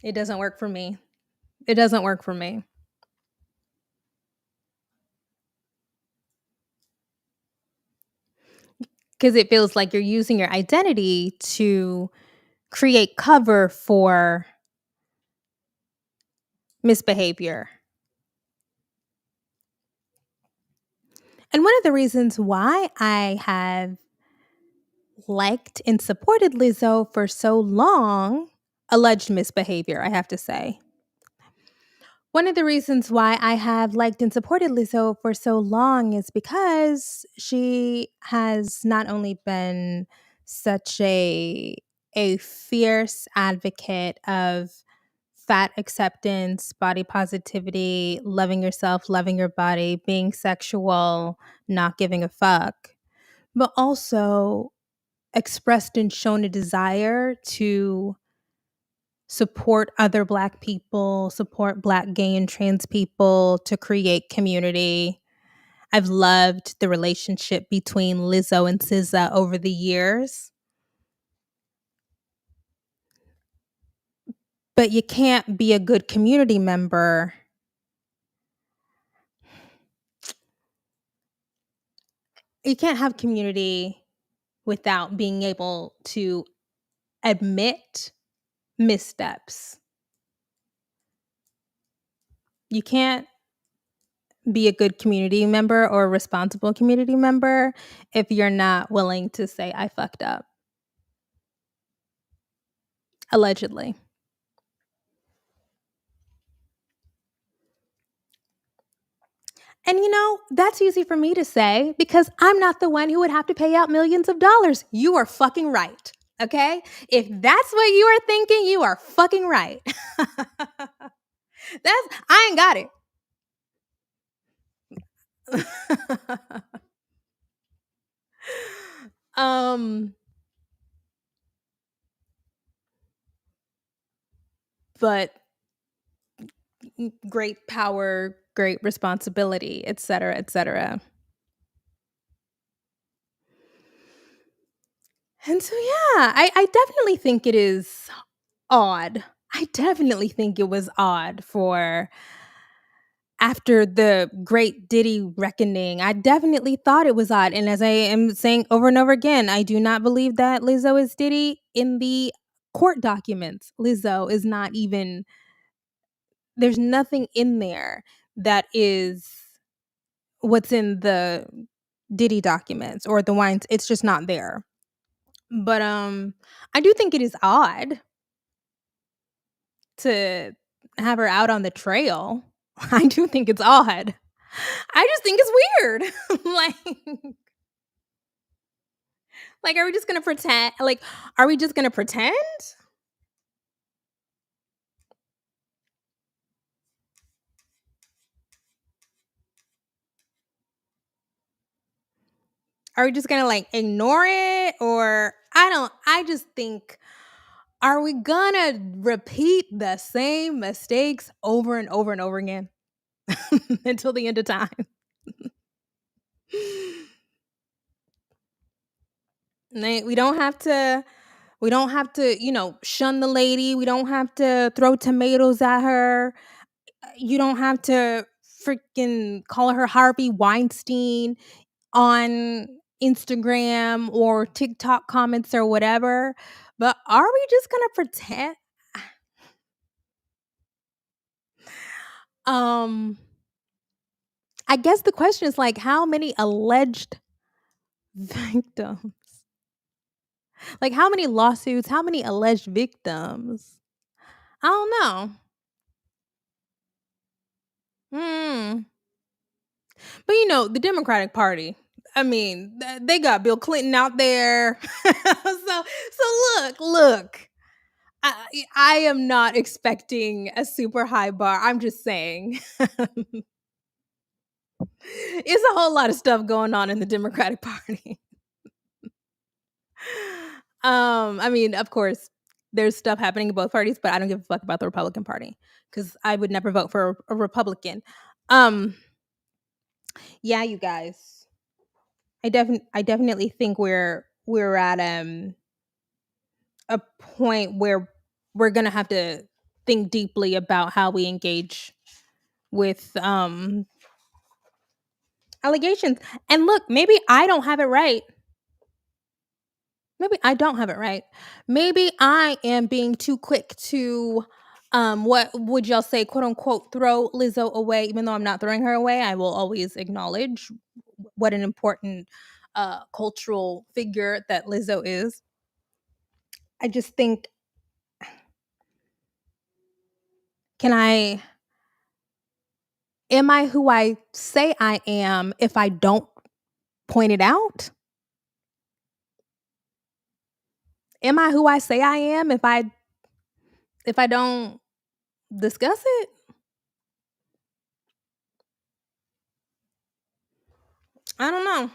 it doesn't work for me. It doesn't work for me. Because it feels like you're using your identity to create cover for misbehavior. And one of the reasons why I have liked and supported Lizzo for so long, alleged misbehavior, I have to say. One of the reasons why I have liked and supported Lizzo for so long is because she has not only been such a fierce advocate of fat acceptance, body positivity, loving yourself, loving your body, being sexual, not giving a fuck, but also expressed and shown a desire to support other Black people, support Black gay and trans people, to create community. I've loved the relationship between Lizzo and SZA over the years. But you can't be a good community member. You can't have community without being able to admit missteps. You can't be a good community member or a responsible community member if you're not willing to say, I fucked up. Allegedly. And that's easy for me to say because I'm not the one who would have to pay out millions of dollars. You are fucking right. Okay? If that's what you are thinking, you are fucking right. I ain't got it. um but great power, great responsibility, et cetera, et cetera. And so, yeah, I definitely think it is odd. I definitely think it was odd for after the great Diddy reckoning. I definitely thought it was odd. And as I am saying over and over again, I do not believe that Lizzo is Diddy. In the court documents, Lizzo is not even, there's nothing in there that is what's in the Diddy documents or the wines. It's just not there. But I do think it is odd to have her out on the trail. I do think it's odd. I just think it's weird. like are we just gonna pretend? Like, are we just gonna pretend? Are we just gonna like ignore it? Or I just think, are we gonna repeat the same mistakes over and over and over again until the end of time? We don't have to shun the lady. We don't have to throw tomatoes at her. You don't have to freaking call her Harvey Weinstein on Instagram or TikTok comments or whatever. But are we just gonna pretend? Um, I guess the question is like, how many alleged victims? Like, how many lawsuits? How many alleged victims? I don't know. Hmm. But the Democratic Party, I mean, they got Bill Clinton out there. So look. I am not expecting a super high bar. I'm just saying. It's a whole lot of stuff going on in the Democratic Party. I mean, of course, there's stuff happening in both parties, but I don't give a fuck about the Republican Party because I would never vote for a Republican. Um, Yeah, you guys. I definitely think we're at a point where we're gonna have to think deeply about how we engage with allegations. And look, maybe I don't have it right. Maybe I don't have it right. Maybe I am being too quick to what would y'all say, quote unquote, throw Lizzo away, even though I'm not throwing her away. I will always acknowledge what an important cultural figure that Lizzo is. I just think, can I am I who I say I am if I don't point it out? Am I who I say I am if I don't discuss it? I don't know.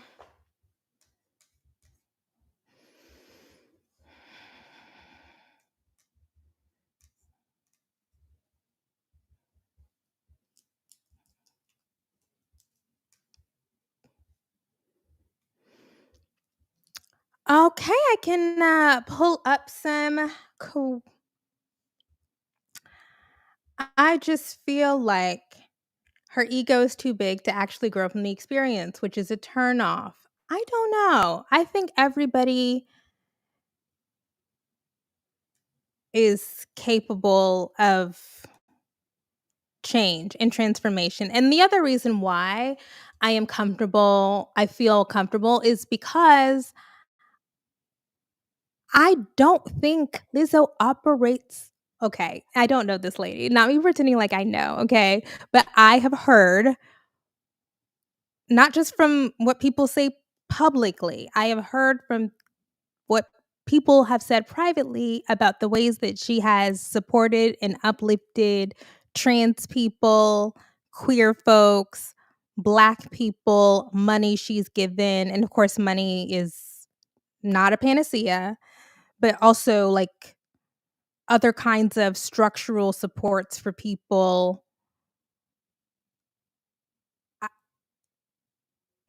Okay, I can pull up some. I just feel like her ego is too big to actually grow from the experience, which is a turn off. I don't know. I think everybody is capable of change and transformation. And the other reason why I feel comfortable is because I don't think Lizzo operates. Okay, I don't know this lady. Not me pretending like I know, okay? But I have heard, not just from what people say publicly, I have heard from what people have said privately about the ways that she has supported and uplifted trans people, queer folks, black people, money she's given. And of course, money is not a panacea, but also like other kinds of structural supports for people. I-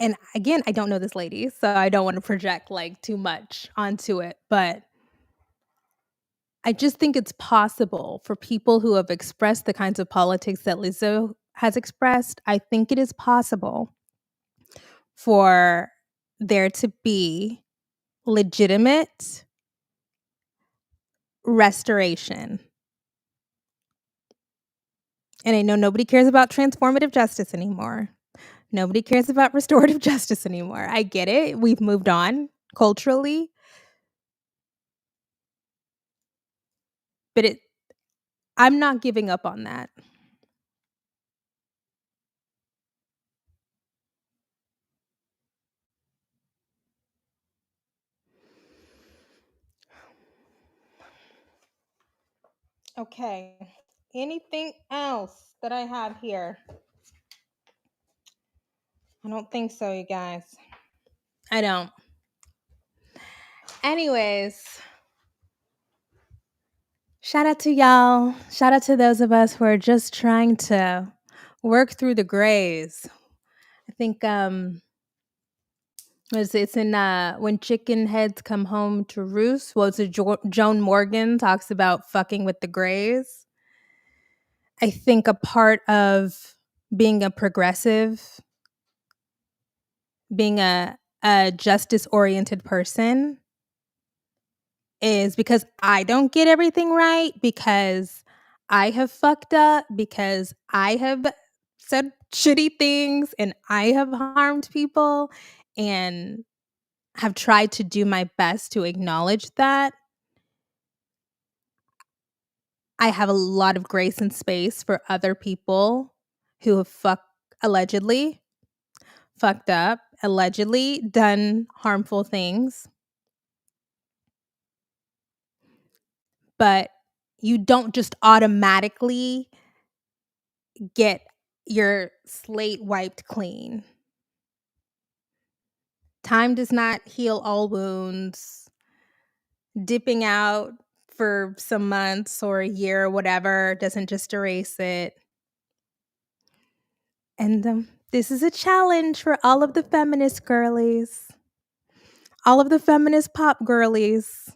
And again, I don't know this lady, so I don't want to project like too much onto it, but I just think it's possible for people who have expressed the kinds of politics that Lizzo has expressed. I think it is possible for there to be legitimate restoration. And I know nobody cares about transformative justice anymore. Nobody cares about restorative justice anymore. I get it. We've moved on culturally, but I'm not giving up on that. Okay. Anything else that I have here? I don't think so, you guys. I don't. Anyways, shout out to y'all. Shout out to those of us who are just trying to work through the grays. I think it's in When Chicken Heads Come Home to Roost. Well, it's Joan Morgan talks about fucking with the grays. I think a part of being a progressive, being a justice oriented person is because I don't get everything right, because I have fucked up, because I have said shitty things and I have harmed people and have tried to do my best to acknowledge that. I have a lot of grace and space for other people who have allegedly fucked up, allegedly done harmful things. But you don't just automatically get your slate wiped clean. Time does not heal all wounds. Dipping out for some months or a year or whatever doesn't just erase it. And This is a challenge for all of the feminist girlies, all of the feminist pop girlies.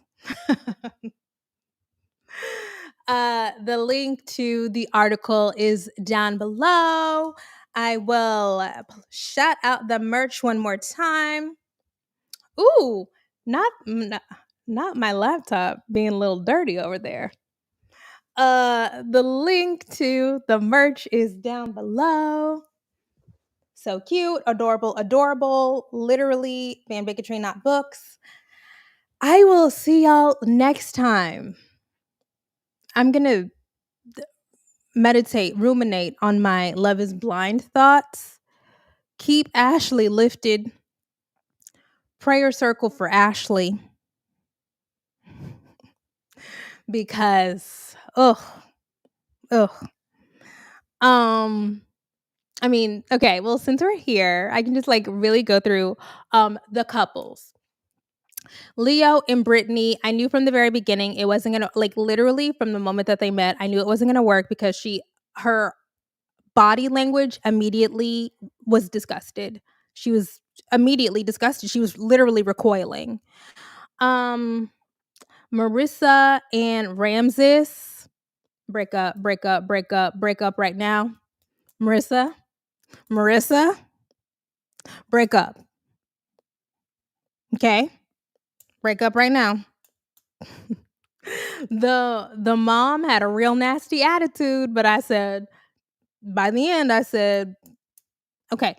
The link to the article is down below. I will shout out the merch one more time. Ooh, not my laptop being a little dirty over there. The link to the merch is down below. So cute, adorable, adorable. Literally, fan bigotry, not books. I will see y'all next time. I'm gonna meditate, ruminate on my Love is Blind thoughts. Keep Ashley lifted. Prayer circle for Ashley. Because, ugh. I mean, okay, well, since we're here, I can just like really go through the couples. Leo and Brittany, I knew from the very beginning it wasn't gonna, like, literally from the moment that they met, I knew it wasn't gonna work because her body language immediately was disgusted. She was immediately disgusted. She was literally recoiling. Marissa and Ramses, break up, break up, break up, break up right now. Marissa, break up. Okay, break up right now. The mom had a real nasty attitude, but I said, by the end, I said, okay.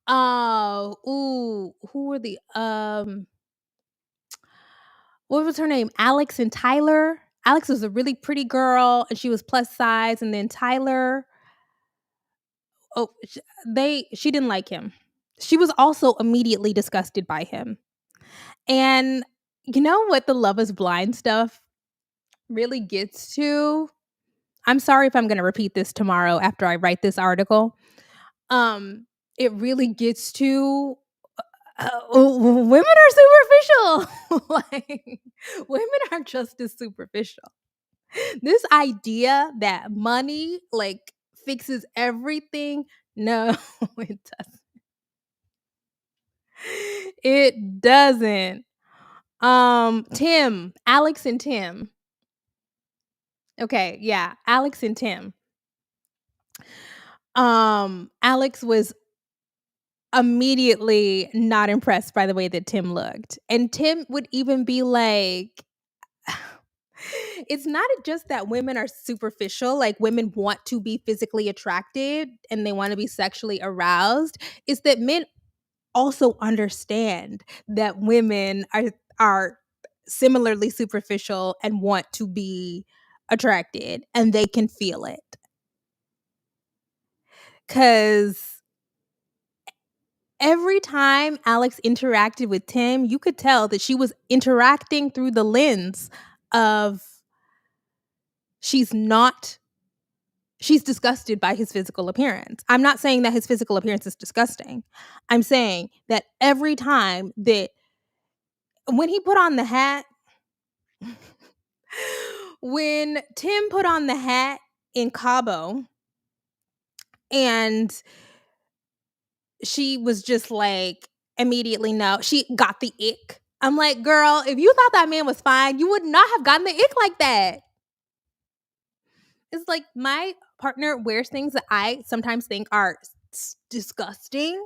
Who were the what was her name? Alex and Tyler. Alex was a really pretty girl and she was plus size, and then Tyler, oh, she didn't like him. She was also immediately disgusted by him. And you know what the Love is Blind stuff really gets to? I'm sorry if I'm going to repeat this tomorrow after I write this article. It really gets to women are superficial. Like, women are just as superficial. This idea that money like fixes everything, no, it doesn't. It doesn't. Tim, Alex and Tim. Okay, yeah, Alex and Tim. Alex was immediately not impressed by the way that Tim looked. And Tim would even be like, it's not just that women are superficial, like women want to be physically attracted and they want to be sexually aroused. It's that men also understand that women are similarly superficial and want to be attracted, and they can feel it. Cause every time Alex interacted with Tim, you could tell that she was interacting through the lens of she's disgusted by his physical appearance. I'm not saying that his physical appearance is disgusting. I'm saying that every time that when he put on the hat, when Tim put on the hat in Cabo and she was just like, immediately no, she got the ick. I'm like, girl, if you thought that man was fine, you would not have gotten the ick like that. It's like my partner wears things that I sometimes think are disgusting,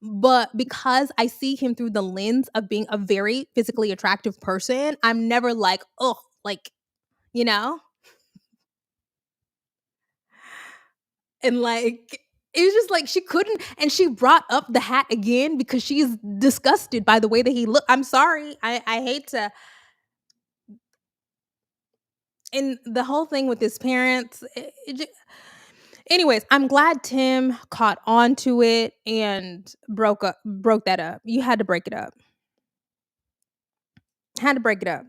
but because I see him through the lens of being a very physically attractive person, I'm never like, oh, like, you know? And like, it was just like she couldn't, and she brought up the hat again because she is disgusted by the way that he looked. I'm sorry. I hate to. And the whole thing with his parents. Anyways, I'm glad Tim caught on to it and broke that up. You had to break it up. Had to break it up.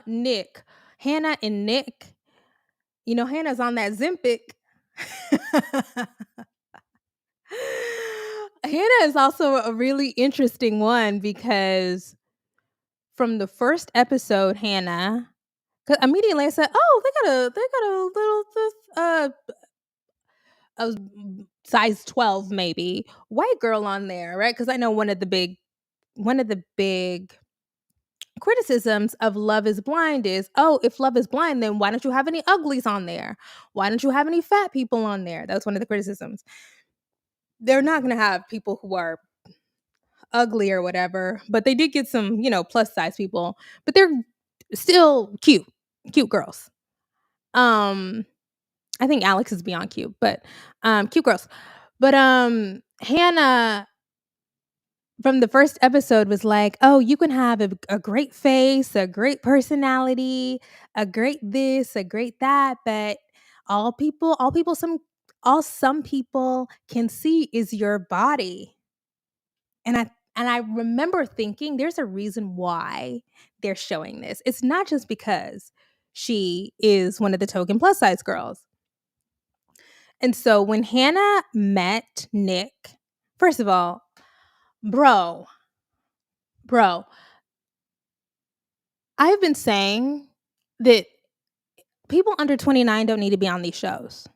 Nick, Hannah and Nick. You know, Hannah's on that Zempic. Hannah is also a really interesting one because from the first episode, Hannah 'Cause immediately I said, "Oh, they got a little a size 12 maybe white girl on there," right? Because I know one of the big criticisms of Love is Blind is, "Oh, if Love is Blind, then why don't you have any uglies on there? Why don't you have any fat people on there?" That's one of the criticisms. They're not gonna have people who are ugly or whatever, but they did get some, plus size people, but they're still cute, cute girls. Um, I think Alex is beyond cute, but cute girls. But Hannah from the first episode was like, "Oh, you can have a great face, a great personality, a great this, a great that, but all some people can see is your body." And I remember thinking there's a reason why they're showing this. It's not just because she is one of the token plus size girls. And so when Hannah met Nick, first of all, bro, bro, I've been saying that people under 29 don't need to be on these shows.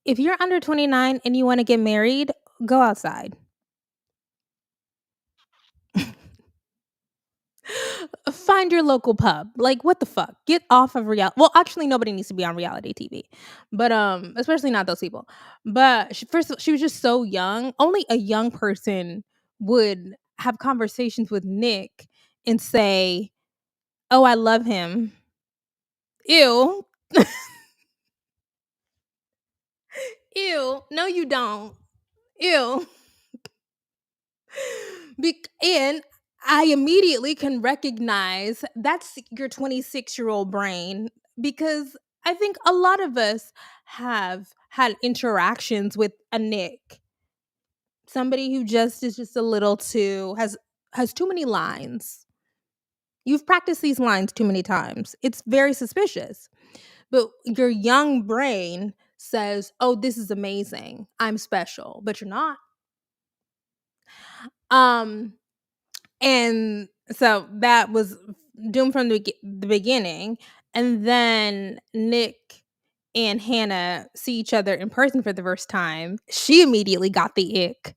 If you're under 29 and you want to get married, go outside. Find your local pub. Like, what the fuck? Get off of reality. Well, actually, nobody needs to be on reality TV, but especially not those people. But first of all, she was just so young. Only a young person would have conversations with Nick and say, "Oh, I love him." Ew, ew. No, you don't. Ew. And I immediately can recognize that's your 26-year-old brain, because I think a lot of us have had interactions with a Nick, somebody who just is just a little too has too many lines. You've practiced these lines too many times. It's very suspicious. But your young brain says, "Oh, this is amazing. I'm special," but you're not. Um And so that was doomed from the beginning. And then Nick and Hannah see each other in person for the first time. She immediately got the ick.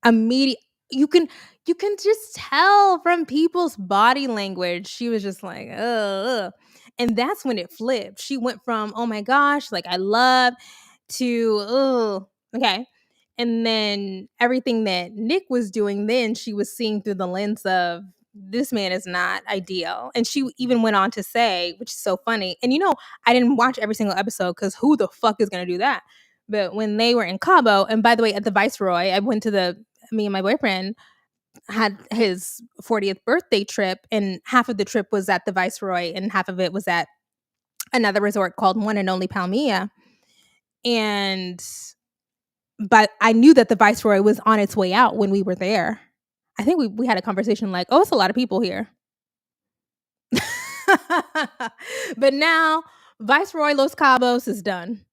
Immediate you can you can just tell from people's body language. She was just like, ugh. And that's when it flipped. She went from, "Oh my gosh, like I love," to, "Oh, okay." And then everything that Nick was doing then, she was seeing through the lens of, "This man is not ideal." And she even went on to say, which is so funny, and I didn't watch every single episode because who the fuck is gonna do that? But when they were in Cabo, and by the way, at the Viceroy, I went to me and my boyfriend had his 40th birthday trip, and half of the trip was at the Viceroy, and half of it was at another resort called One and Only Palmia. And but I knew that the Viceroy was on its way out when we were there. I think we had a conversation like, "Oh, it's a lot of people here." But now Viceroy Los Cabos is done.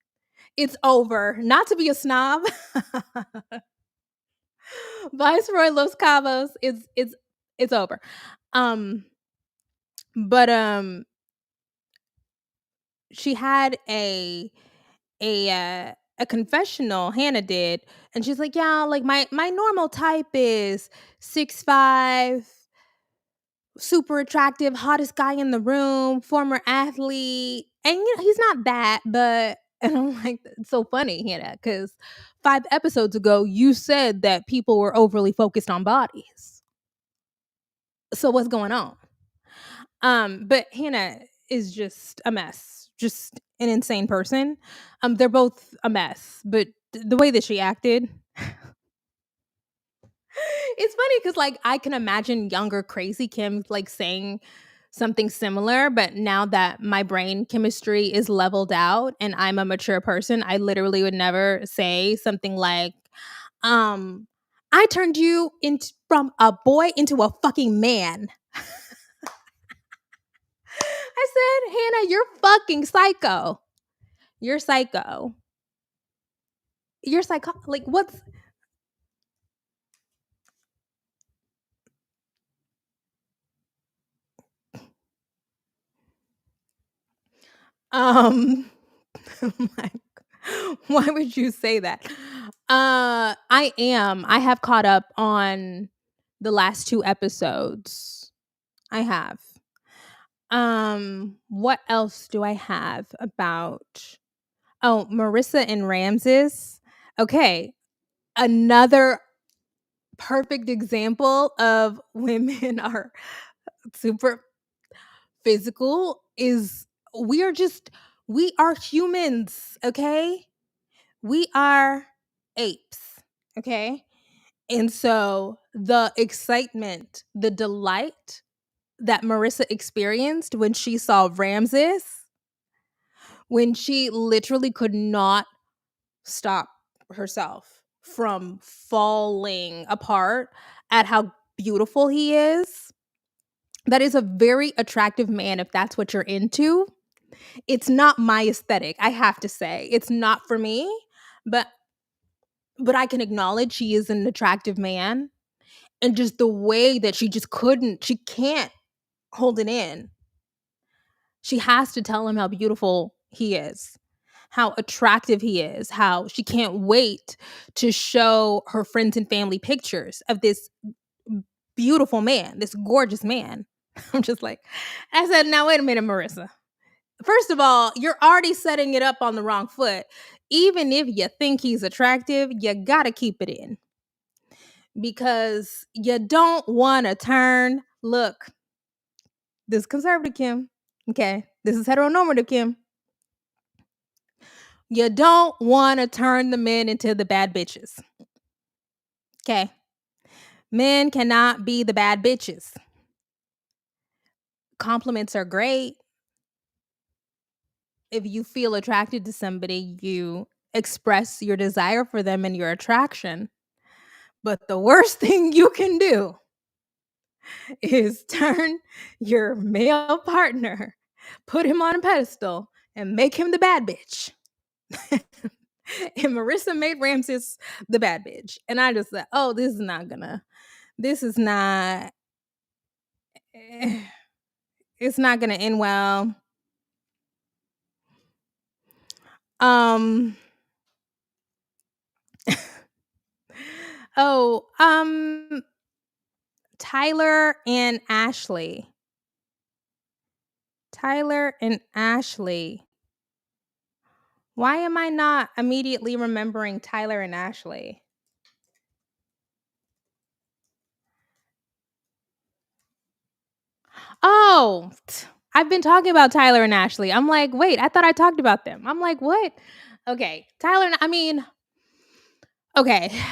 It's over. Not to be a snob. Viceroy Los Cabos is it's over. Um but she had a confessional Hannah did, and she's like, "Yeah, like my normal type is 6'5", super attractive, hottest guy in the room, former athlete." And he's not that, but and I'm like, it's so funny, Hannah, because 5 episodes ago you said that people were overly focused on bodies. So what's going on? But Hannah is just a mess, just an insane person. They're both a mess, but the way that she acted, it's funny because like I can imagine younger crazy Kim like saying something similar, but now that my brain chemistry is leveled out and I'm a mature person, I literally would never say something like, um, "I turned you into from a boy into a fucking man." I said, "Hannah, you're fucking psycho. You're psycho. You're psycho." Like, what's. Um, like, why would you say that? I am. I have caught up on the last 2 episodes. I have. What else do I have about Oh, Marissa and Ramses. Okay, another perfect example of women are super physical is we are humans, okay? We are apes, okay? And so the excitement, the delight that Marissa experienced when she saw Ramses, when she literally could not stop herself from falling apart at how beautiful he is. That is a very attractive man if that's what you're into. It's not my aesthetic, I have to say. It's not for me, but I can acknowledge he is an attractive man, and just the way that she can't hold it in. She has to tell him how beautiful he is, how attractive he is, how she can't wait to show her friends and family pictures of this beautiful man, this gorgeous man. I'm just like, I said, now wait a minute, Marissa. First of all, you're already setting it up on the wrong foot. Even if you think he's attractive, you gotta keep it in because you don't want to turn. Look, this is conservative Kim. Okay, this is heteronormative Kim. You don't want to turn the men into the bad bitches. Okay, men cannot be the bad bitches. Compliments are great. If you feel attracted to somebody, you express your desire for them and your attraction. But the worst thing you can do is turn your male partner, put him on a pedestal, and make him the bad bitch. And Marissa made Ramses the bad bitch. And I just said, oh, this is not, eh, it's not gonna end well. Um, oh, Tyler and Ashley. Tyler and Ashley. Why am I not immediately remembering Tyler and Ashley? Oh, I've been talking about Tyler and Ashley. I'm like, wait, I thought I talked about them. I'm like, what? Okay, okay.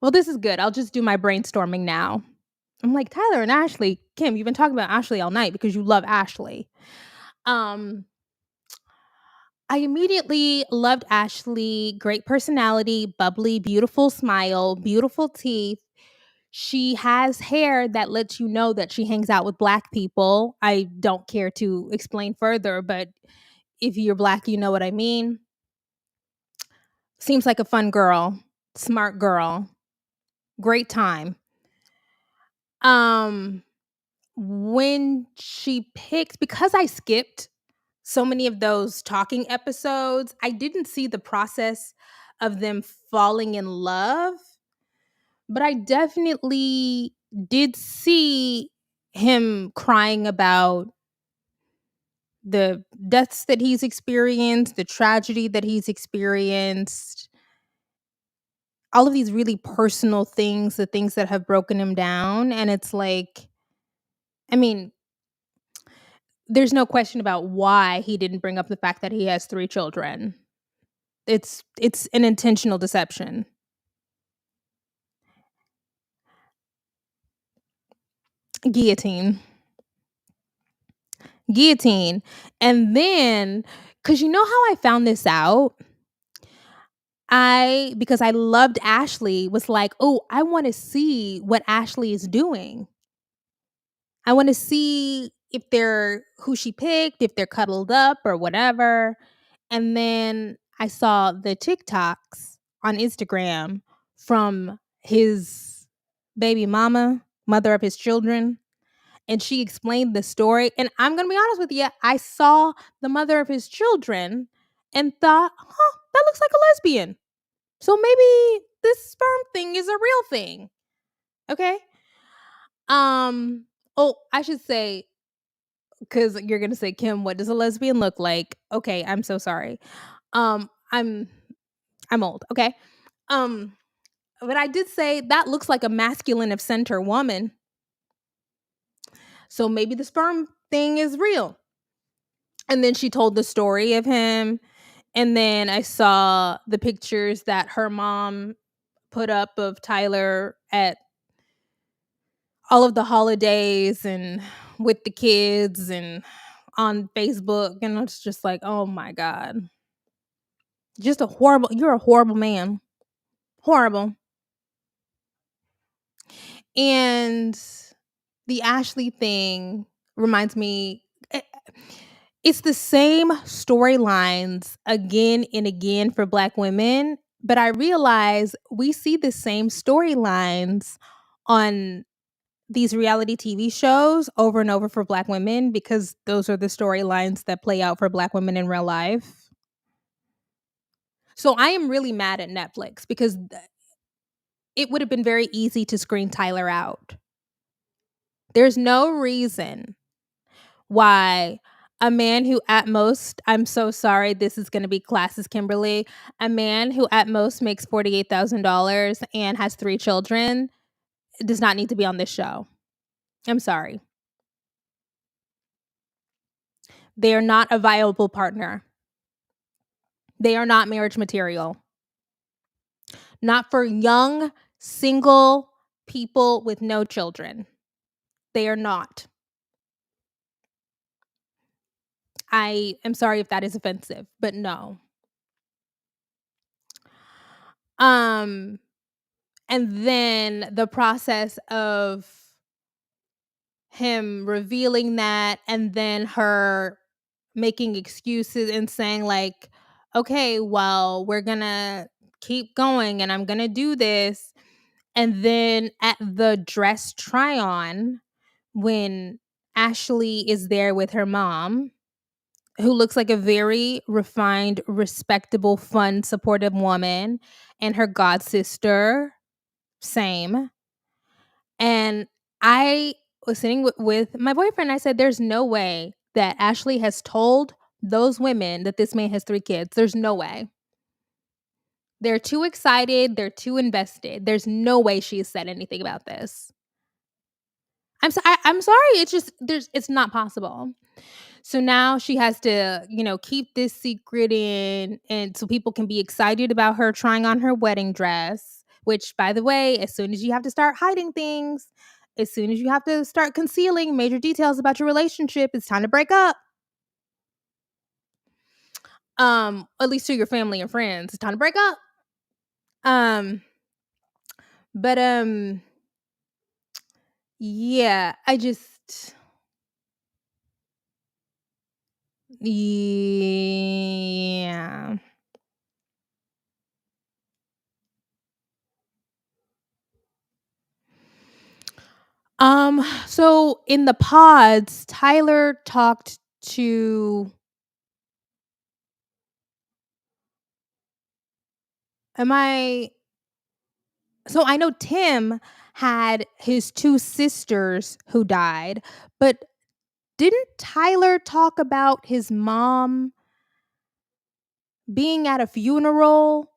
Well, this is good. I'll just do my brainstorming now. I'm like, Tyler and Ashley. Kim, you've been talking about Ashley all night because you love Ashley. Um, I immediately loved Ashley. Great personality, bubbly, beautiful smile, beautiful teeth. She has hair that lets you know that she hangs out with black people. I don't care to explain further, but if you're black, you know what I mean. Seems like a fun girl, smart girl, great time. Um, when she picked, because I skipped so many of those talking episodes, I didn't see the process of them falling in love, but I definitely did see him crying about the deaths that he's experienced, the tragedy that he's experienced, all of these really personal things, the things that have broken him down. And it's like, I mean, there's no question about why he didn't bring up the fact that he has 3 children. It's an intentional deception. Guillotine. Guillotine. And then, cuz you know how I found this out? Because I loved Ashley, was like, "Oh, I want to see what Ashley is doing. I want to see if they're who she picked, if they're cuddled up or whatever." And then I saw the TikToks on Instagram from his baby mama, mother of his children, and she explained the story. And I'm going to be honest with you, I saw the mother of his children and thought, huh, that looks like a lesbian. So maybe this sperm thing is a real thing. Okay. Oh, I should say, because you're gonna say, Kim, what does a lesbian look like? Okay, I'm so sorry. Um, I'm I'm old, okay? Um, but I did say that looks like a masculine of center woman. So maybe the sperm thing is real. And then she told the story of him. And then I saw the pictures that her mom put up of Tyler at all of the holidays and with the kids and on Facebook. And it's just like, oh my God. Just you're a horrible man. Horrible. And the Ashley thing reminds me, eh, it's the same storylines again and again for Black women, but I realize we see the same storylines on these reality TV shows over and over for Black women because those are the storylines that play out for Black women in real life. So I am really mad at Netflix because it would have been very easy to screen Tyler out. There's no reason why a man who at most, I'm so sorry, this is going to be classes, Kimberly, a man who at most makes $48,000 and has 3 children does not need to be on this show. I'm sorry. They are not a viable partner. They are not marriage material. Not for young, single people with no children. They are not. I am sorry if that is offensive, but no. Um and then the process of him revealing that and then her making excuses and saying like, okay, well, we're gonna keep going and I'm gonna do this. And then at the dress try on, when Ashley is there with her mom, who looks like a very refined, respectable, fun, supportive woman, and her god sister, same. And I was sitting with my boyfriend. I said, there's no way that Ashley has told those women that this man has 3 kids. There's no way. They're too excited. They're too invested. There's no way she has said anything about this. I'm sorry. It's just it's not possible. So now she has to, keep this secret in and so people can be excited about her trying on her wedding dress, which by the way, as soon as you have to start hiding things, as soon as you have to start concealing major details about your relationship, it's time to break up. At least to your family and friends, it's time to break up. Um, but yeah, I just yeah. So in the pods, Tyler talked to am I so I know Tim had his 2 sisters who died, but didn't Tyler talk about his mom being at a funeral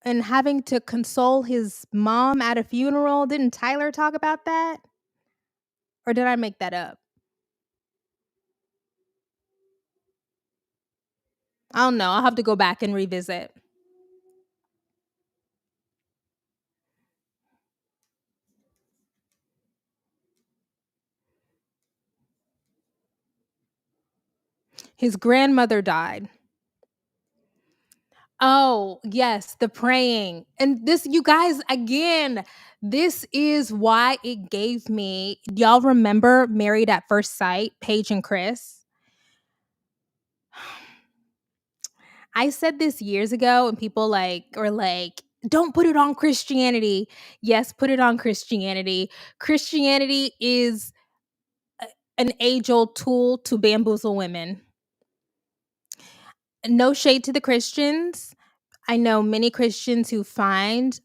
and having to console his mom at a funeral? Didn't Tyler talk about that? Or did I make that up? I don't know. I'll have to go back and revisit. His grandmother died. Oh, yes, the praying. And this, you guys, again, this is why it gave me. Y'all remember Married at First Sight, Paige and Chris? I said this years ago, and people are like, don't put it on Christianity. Yes, put it on Christianity. Christianity is an age old tool to bamboozle women. No shade to the Christians. I know many Christians who find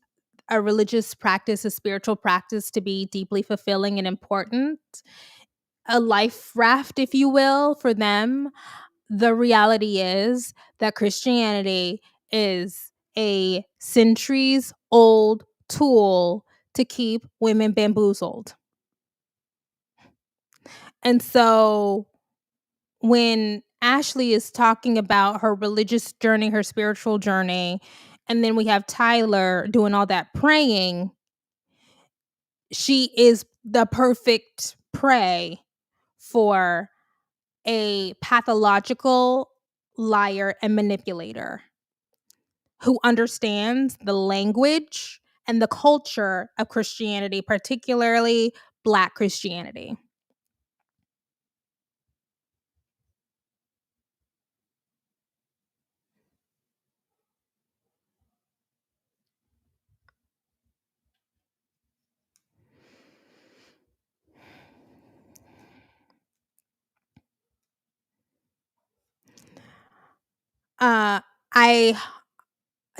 a religious practice, a spiritual practice to be deeply fulfilling and important, a life raft, if you will, for them. The reality is that Christianity is a centuries old tool to keep women bamboozled. And so when Ashley is talking about her religious journey, her spiritual journey, and then we have Tyler doing all that praying, she is the perfect prey for a pathological liar and manipulator who understands the language and the culture of Christianity, particularly Black Christianity. Uh, I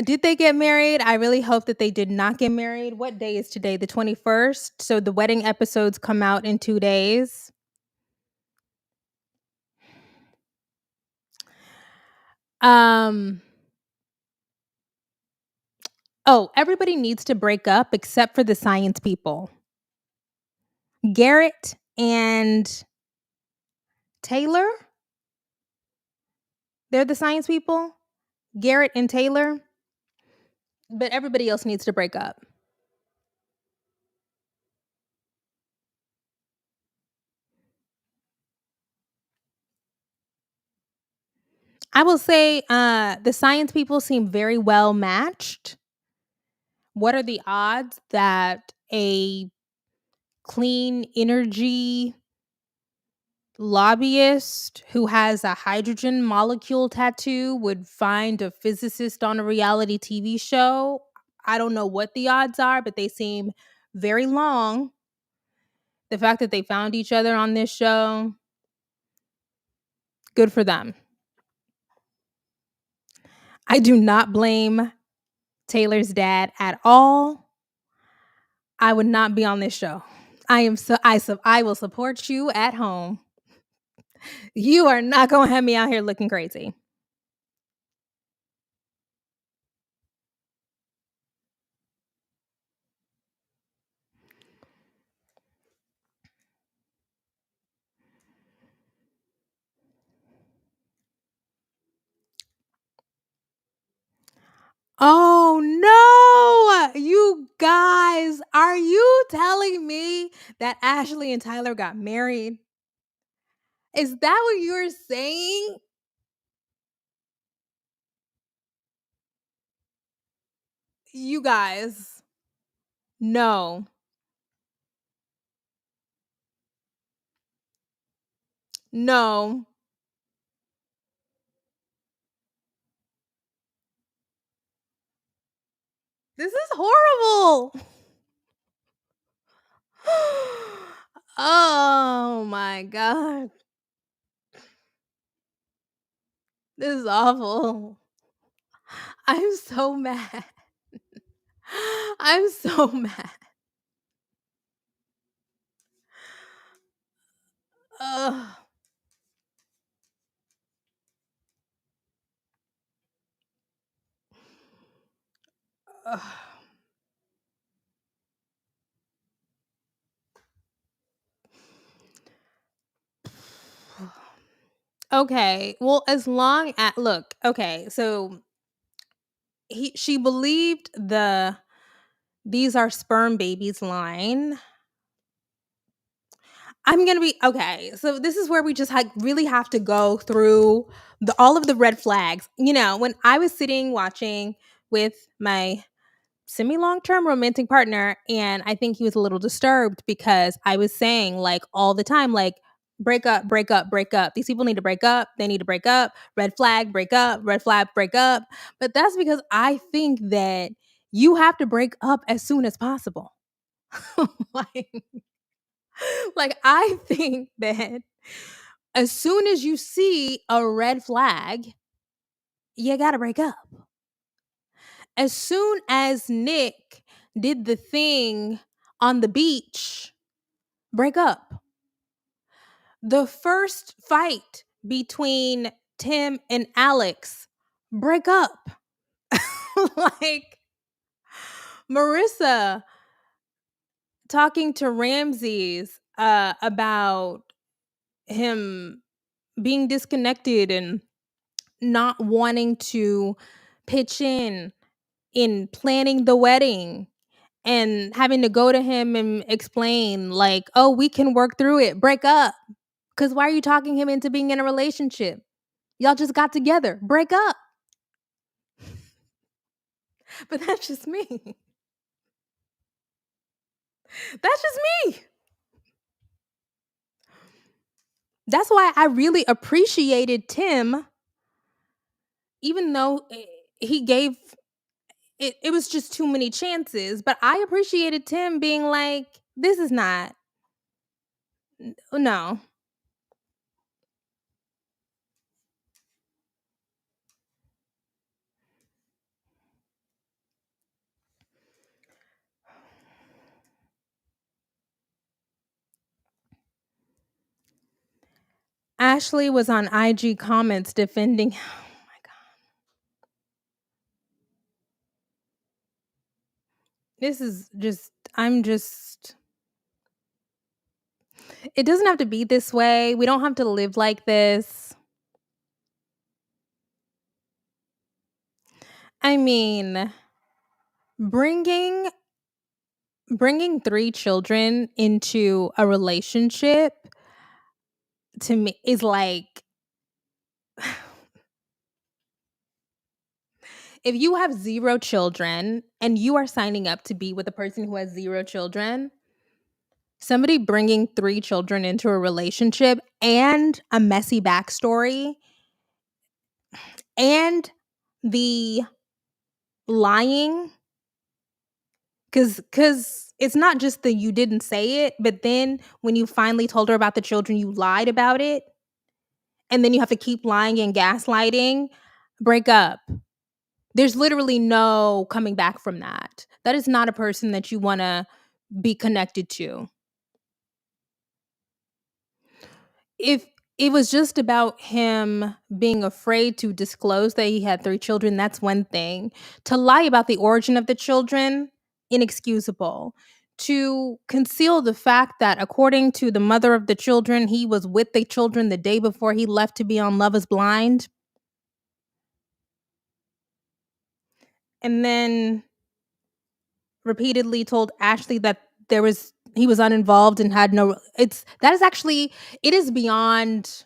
Did they get married? I really hope that they did not get married. What day is today? The 21st. So the wedding episodes come out in 2 days. Um Oh, everybody needs to break up except for the science people. Garrett and Taylor? They're the science people? Garrett and Taylor? But everybody else needs to break up. I will say the science people seem very well matched. What are the odds that a clean energy lobbyist who has a hydrogen molecule tattoo would find a physicist on a reality TV show? I don't know what the odds are, but they seem very long. The fact that they found each other on this show, good for them. I do not blame Taylor's dad at all. I would not be on this show. I will support you at home. You are not going to have me out here looking crazy. Oh no! You guys, are you telling me that Ashley and Tyler got married? Is that what you're saying? You guys, no. No. This is horrible. Oh my god. This is awful. I'm so mad. I'm so mad. Ugh. Ugh. Okay. Well, as long as look, okay, so she believed the "these are sperm babies" line. I'm gonna be okay. So this is where we just like really have to go through all of the red flags. When I was sitting watching with my semi long term romantic partner, and I think he was a little disturbed because I was saying like all the time, like break up, break up, break up. These people need to break up. They need to break up. Red flag, break up. Red flag, break up. But that's because I think that you have to break up as soon as possible. like Like, I think that as soon as you see a red flag, you gotta break up. As soon as Nick did the thing on the beach, break up. The first fight between Tim and Alex, break up. Like, Marissa talking to Ramses about him being disconnected and not wanting to pitch in planning the wedding and having to go to him and explain like, oh, we can work through it, break up. Because why are you talking him into being in a relationship? Y'all just got together, break up. But that's just me. That's just me. That's why I really appreciated Tim, even though he gave it was just too many chances. But I appreciated Tim being like, this is not, no. Ashley was on IG comments defending. Oh my God. This is just, it doesn't have to be this way. We don't have to live like this. I mean, bringing bringing 3 children into a relationship to me is like, if you have 0 children and you are signing up to be with a person who has 0 children, somebody bringing 3 children into a relationship and a messy backstory and the lying, cuz it's not just that you didn't say it, but then when you finally told her about the children, you lied about it, and then you have to keep lying and gaslighting, break up. There's literally no coming back from that. That is not a person that you want to be connected to. If it was just about him being afraid to disclose that he had 3 children, that's one thing. To lie about the origin of the children, inexcusable. To conceal the fact that, according to the mother of the children, he was with the children the day before he left to be on Love is Blind. And then repeatedly told Ashley that he was uninvolved and had no, that is actually, it is beyond,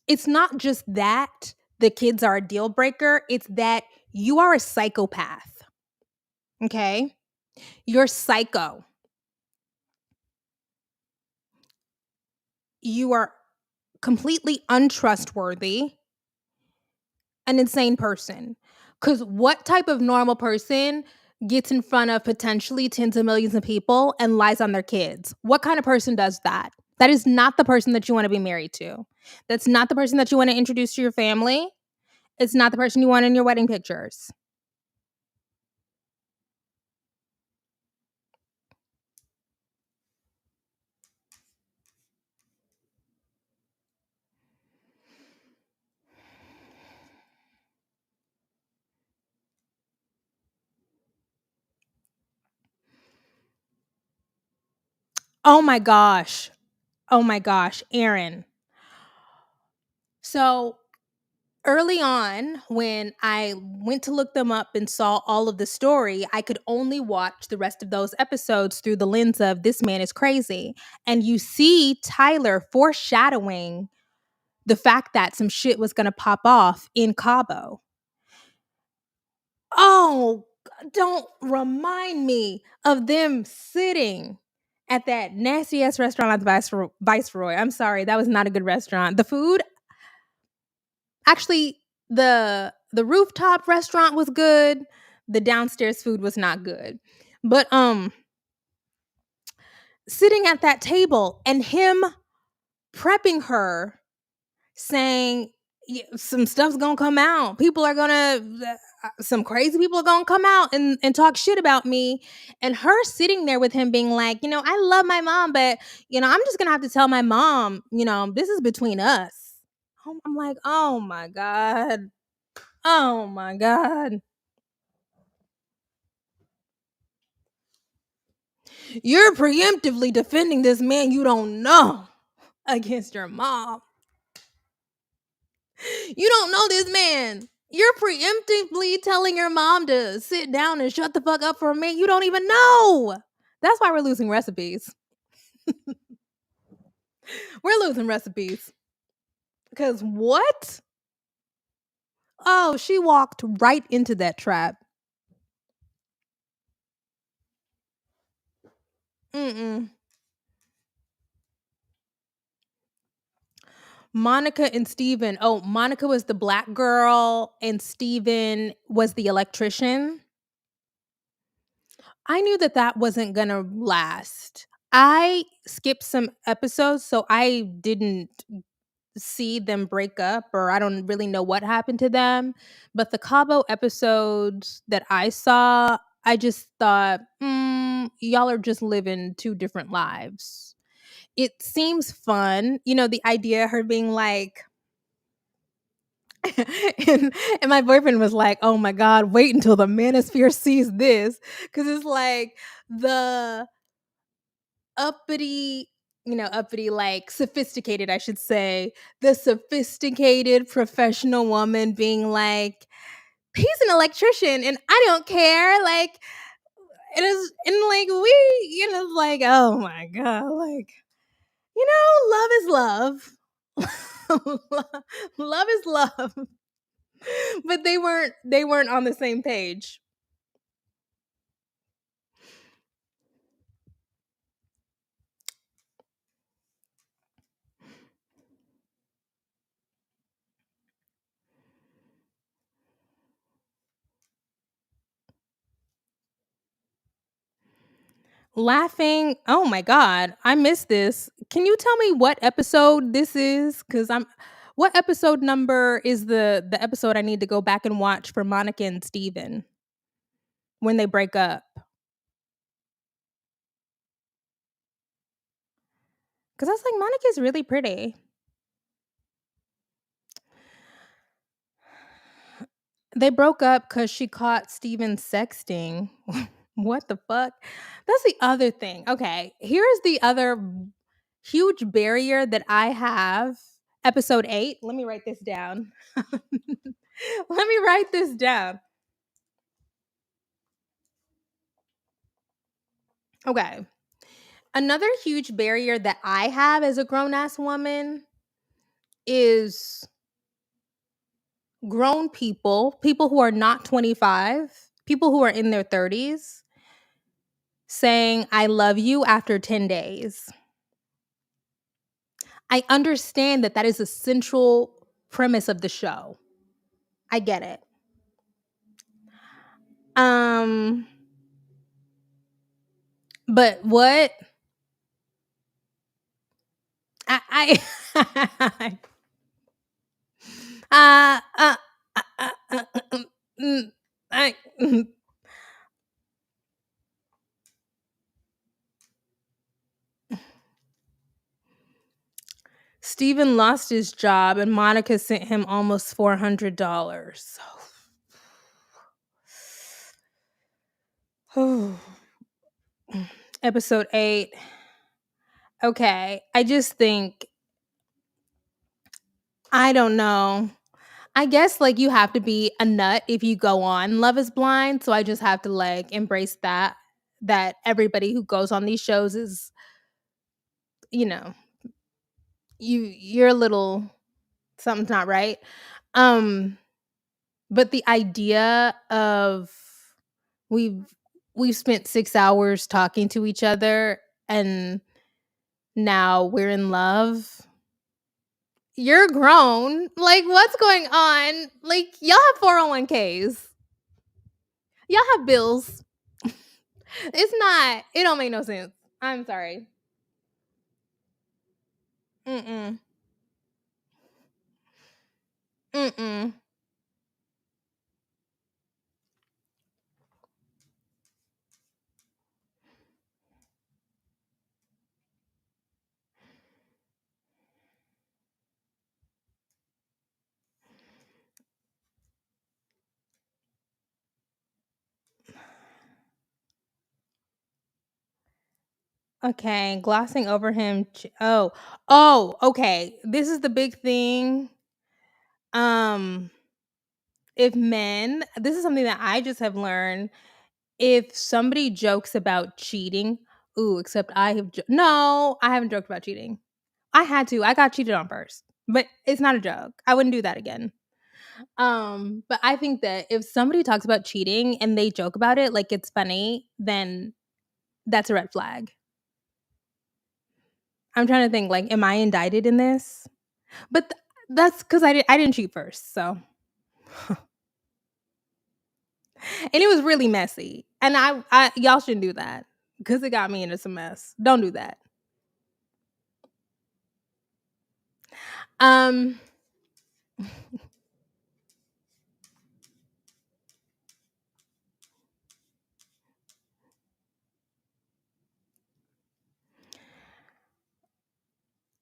it's not just that the kids are a deal breaker, it's that you are a psychopath. Okay? You're psycho. You are completely untrustworthy, an insane person. Because what type of normal person gets in front of potentially tens of millions of people and lies on their kids? What kind of person does that? That is not the person that you want to be married to. That's not the person that you want to introduce to your family. It's not the person you want in your wedding pictures. Oh my gosh. Oh my gosh, Aaron. So early on, when I went to look them up and saw all of the story, I could only watch the rest of those episodes through the lens of this man is crazy. And you see Tyler foreshadowing the fact that some shit was going to pop off in Cabo. Oh, don't remind me of them sitting at that nasty ass restaurant at the Viceroy. I'm sorry, that was not a good restaurant. The food, actually, the rooftop restaurant was good. The downstairs food was not good. But sitting at that table and him prepping her, saying, some stuff's gonna come out. People are gonna, some crazy people are gonna come out and talk shit about me. And her sitting there with him being like, I love my mom, but, I'm just gonna have to tell my mom, this is between us. I'm like, oh my God. Oh my God. You're preemptively defending this man you don't know against your mom. You don't know this man. You're preemptively telling your mom to sit down and shut the fuck up for a man you don't even know. That's why we're losing recipes. We're losing recipes. Because what? Oh, she walked right into that trap. Mm-mm. Monica and Steven. Oh, Monica was the black girl and Steven was the electrician. I knew that that wasn't going to last. I skipped some episodes, so I didn't see them break up, or I don't really know what happened to them. But the Cabo episodes that I saw, I just thought, y'all are just living two different lives. It seems fun. The idea of her being like, and my boyfriend was like, oh my God, wait until the manosphere sees this. Because it's like the uppity, like sophisticated, I should say, the sophisticated professional woman being like, he's an electrician and I don't care. Like, it is, and like, like, oh my God, like, love is love. Love is love. But they weren't on the same page. Laughing. Oh my God, I missed this. Can you tell me what episode this is? Because what episode number is the episode I need to go back and watch for Monica and Steven when they break up? Because I was like, Monica's really pretty. They broke up because she caught Steven sexting. What the fuck? That's the other thing. Okay, here's the other huge barrier that I have. Episode 8. Let me write this down. Let me write this down. Okay. Another huge barrier that I have as a grown ass woman is grown people who are not 25, people who are in their 30s saying, I love you after 10 days. I understand that that is a central premise of the show. I get it. But what I uh, uh, I Steven lost his job and Monica sent him almost $400. Episode 8. Okay, I just think, I don't know. I guess like you have to be a nut if you go on Love is Blind, so I just have to like embrace that everybody who goes on these shows is, you know, you're a little, something's not right. Um but the idea of we've we've spent 6 hours talking to each other and now we're in love. You're grown. Like, what's going on? Like, y'all have 401ks. Y'all have bills. It don't make no sense. I'm sorry. Mm-mm. Mm-mm. Okay, glossing over him. Oh, okay. This is the big thing. Um, if men, this is something that I just have learned. If somebody jokes about cheating, ooh, except no, I haven't joked about cheating. I had to. I got cheated on first, but it's not a joke. I wouldn't do that again. But I think that if somebody talks about cheating and they joke about it like it's funny, then that's a red flag. I'm trying to think, like, am I indicted in this? But that's because I didn't cheat first, so and it was really messy, and I y'all shouldn't do that because it got me into some mess. Don't do that. Um,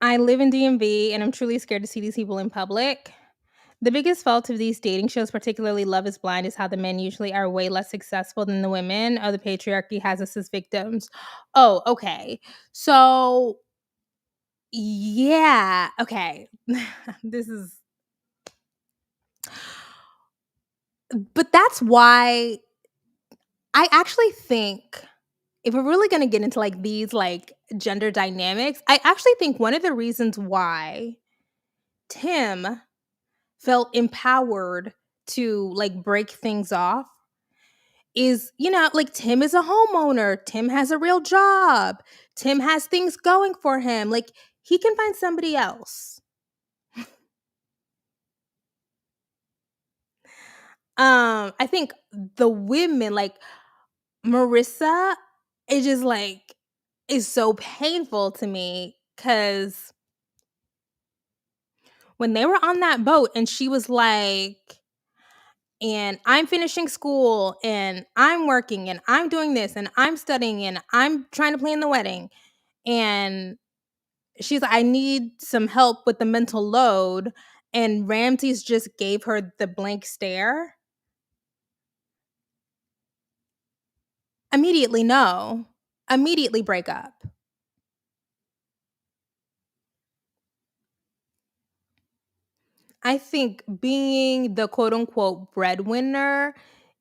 I live in DMV, and I'm truly scared to see these people in public. The biggest fault of these dating shows, particularly Love is Blind, is how the men usually are way less successful than the women. Oh, the patriarchy has us as victims. Oh, okay. So, yeah, okay. This is, but that's why I actually think if we're really going to get into like these like gender dynamics, I actually think one of the reasons why Tim felt empowered to like break things off is, like Tim is a homeowner. Tim has a real job. Tim has things going for him. Like he can find somebody else. I think the women like Marissa is just like is so painful to me cuz when they were on that boat and she was like, and I'm finishing school and I'm working and I'm doing this and I'm studying and I'm trying to plan the wedding. And she's like, I need some help with the mental load. And Ramses just gave her the blank stare. Immediately, no. Immediately break up. I think being the quote unquote breadwinner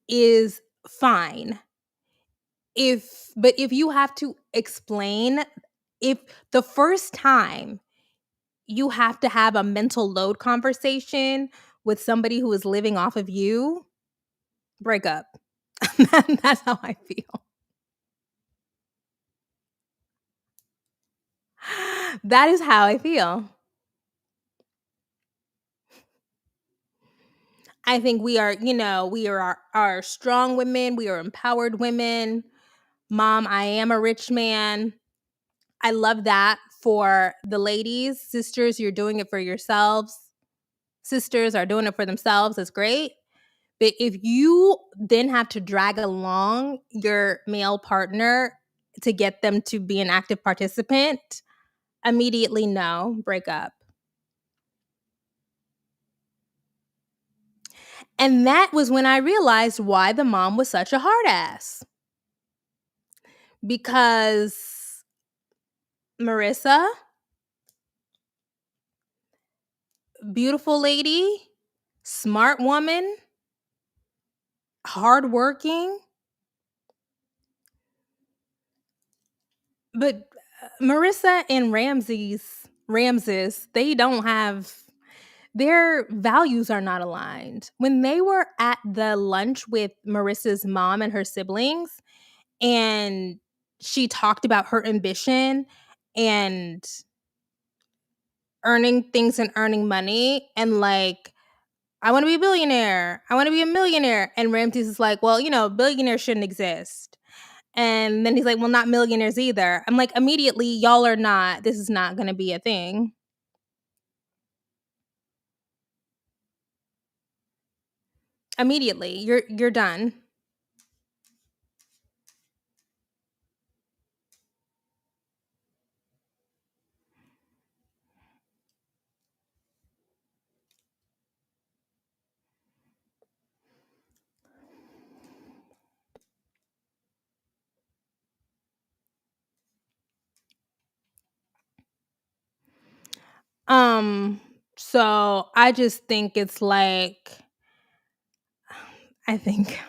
is fine. If you have to explain, if the first time you have to have a mental load conversation with somebody who is living off of you, break up. That's how I feel. That is how I feel. I think we are our strong women, we are empowered women. Mom, I am a rich man. I love that for the ladies. Sisters, you're doing it for yourselves. Sisters are doing it for themselves. That's great. But if you then have to drag along your male partner to get them to be an active participant, immediately no, break up. And that was when I realized why the mom was such a hard ass. Because Marissa, beautiful lady, smart woman, hardworking, but Marissa and Ramses, they don't have their values are not aligned. When they were at the lunch with Marissa's mom and her siblings, and she talked about her ambition and earning things and earning money, and like, I want to be a billionaire. I want to be a millionaire. And Ramses is like, well, billionaires shouldn't exist. And then he's like, well, not millionaires either. I'm like, immediately, y'all are not, this is not going to be a thing. Immediately. You're done. Um, so I just think it's like I think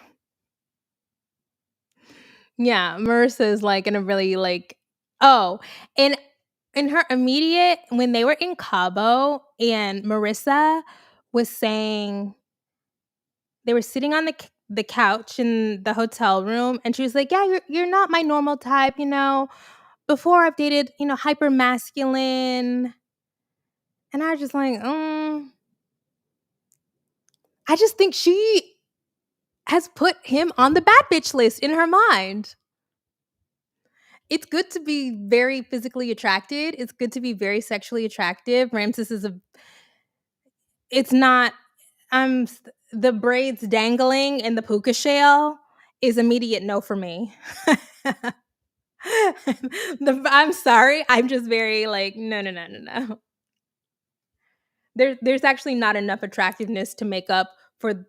yeah, Marissa is like in a really like oh, and in her immediate when they were in Cabo and Marissa was saying they were sitting on the couch in the hotel room and she was like, "Yeah, you're not my normal type, you know. Before I've dated, you know, hyper masculine." And I was just like, I just think she has put him on the bad bitch list in her mind. It's good to be very physically attracted. It's good to be very sexually attractive. Ramses is a it's not the braids dangling and the puka shell is immediate no for me. I'm sorry. I'm just very like no no no no no. There's actually not enough attractiveness to make up for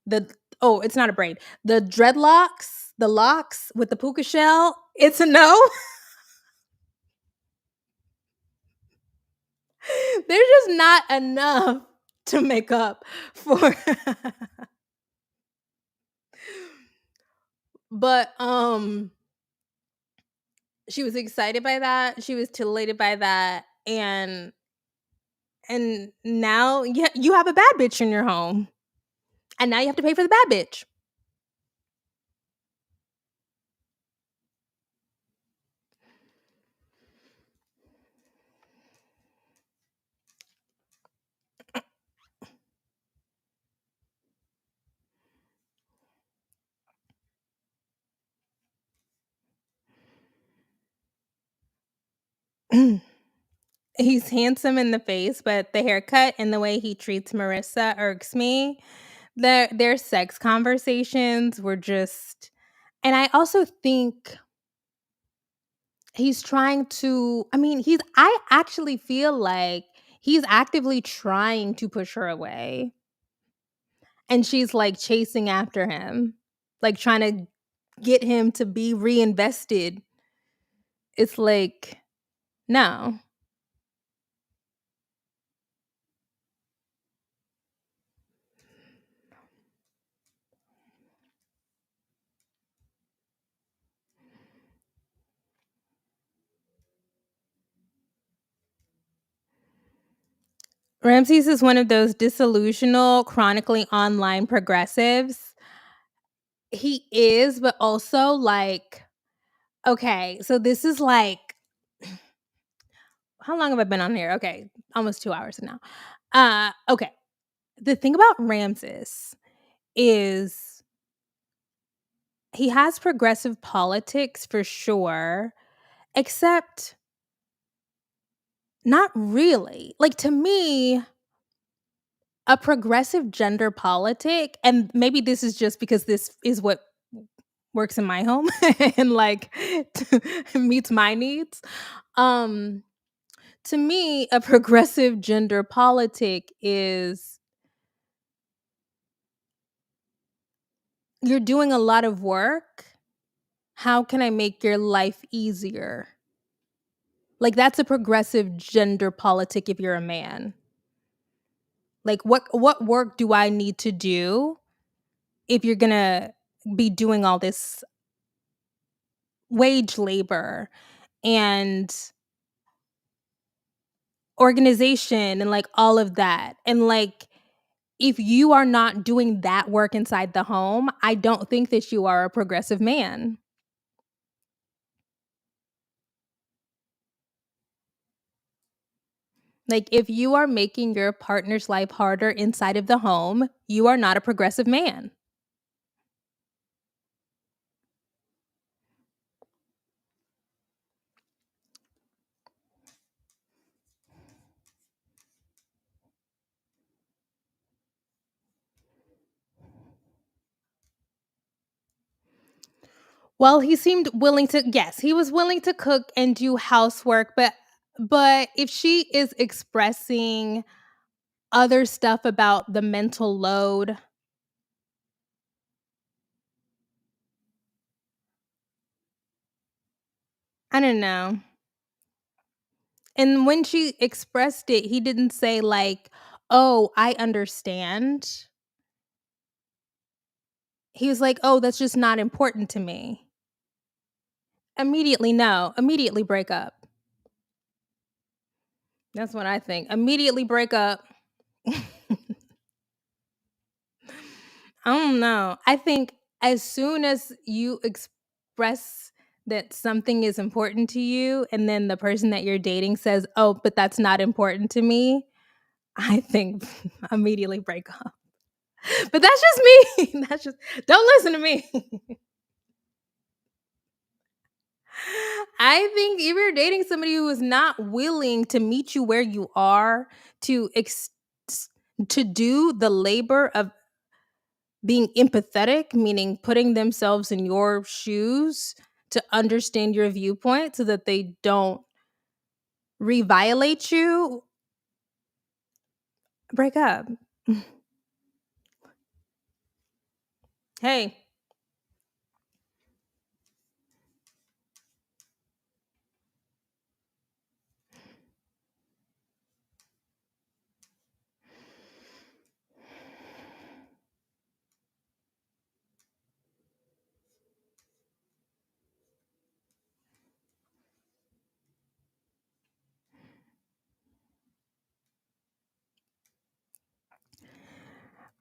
the oh, it's not a braid. The dreadlocks, the locks with the puka shell, it's a no. There's just not enough to make up for but she was excited by that. She was titillated by that and now yeah, you have a bad bitch in your home. And now you have to pay for the bad bitch. He's handsome in the face, but the haircut and the way he treats Marissa irks me. Their sex conversations were just and I also think he's trying to I mean, I actually feel like he's actively trying to push her away. And she's like chasing after him, like trying to get him to be reinvested. It's like, no. Ramses is one of those disillusional, chronically online progressives. He is, but also like, okay, so this is like, how long have I been on here? Okay, almost 2 hours now. Okay. The thing about Ramses is he has progressive politics for sure, except not really. Like to me, a progressive gender politic, and maybe this is just because this is what works in my home and like meets my needs. Um to me, a progressive gender politic is you're doing a lot of work. How can I make your life easier? Like that's a progressive gender politic if you're a man. Like what work do I need to do if you're going to be doing all this wage labor and organization and like all of that? And like if you are not doing that work inside the home, I don't think that you are a progressive man. Like if you are making your partner's life harder inside of the home, you are not a progressive man. Well, he seemed willing to, yes, he was willing to cook and do housework, but if she is expressing other stuff about the mental load, I don't know. And when she expressed it, he didn't say like, "Oh, I understand." He was like, "Oh, that's just not important to me." Immediately no, immediately break up. That's what I think. Immediately break up. I don't know. I think as soon as you express that something is important to you and then the person that you're dating says, "Oh, but that's not important to me." I think immediately break up. But that's just me. That's just, don't listen to me. I think if you're dating somebody who is not willing to meet you where you are, to to do the labor of being empathetic, meaning putting themselves in your shoes to understand your viewpoint so that they don't reviolate you, break up. Hey,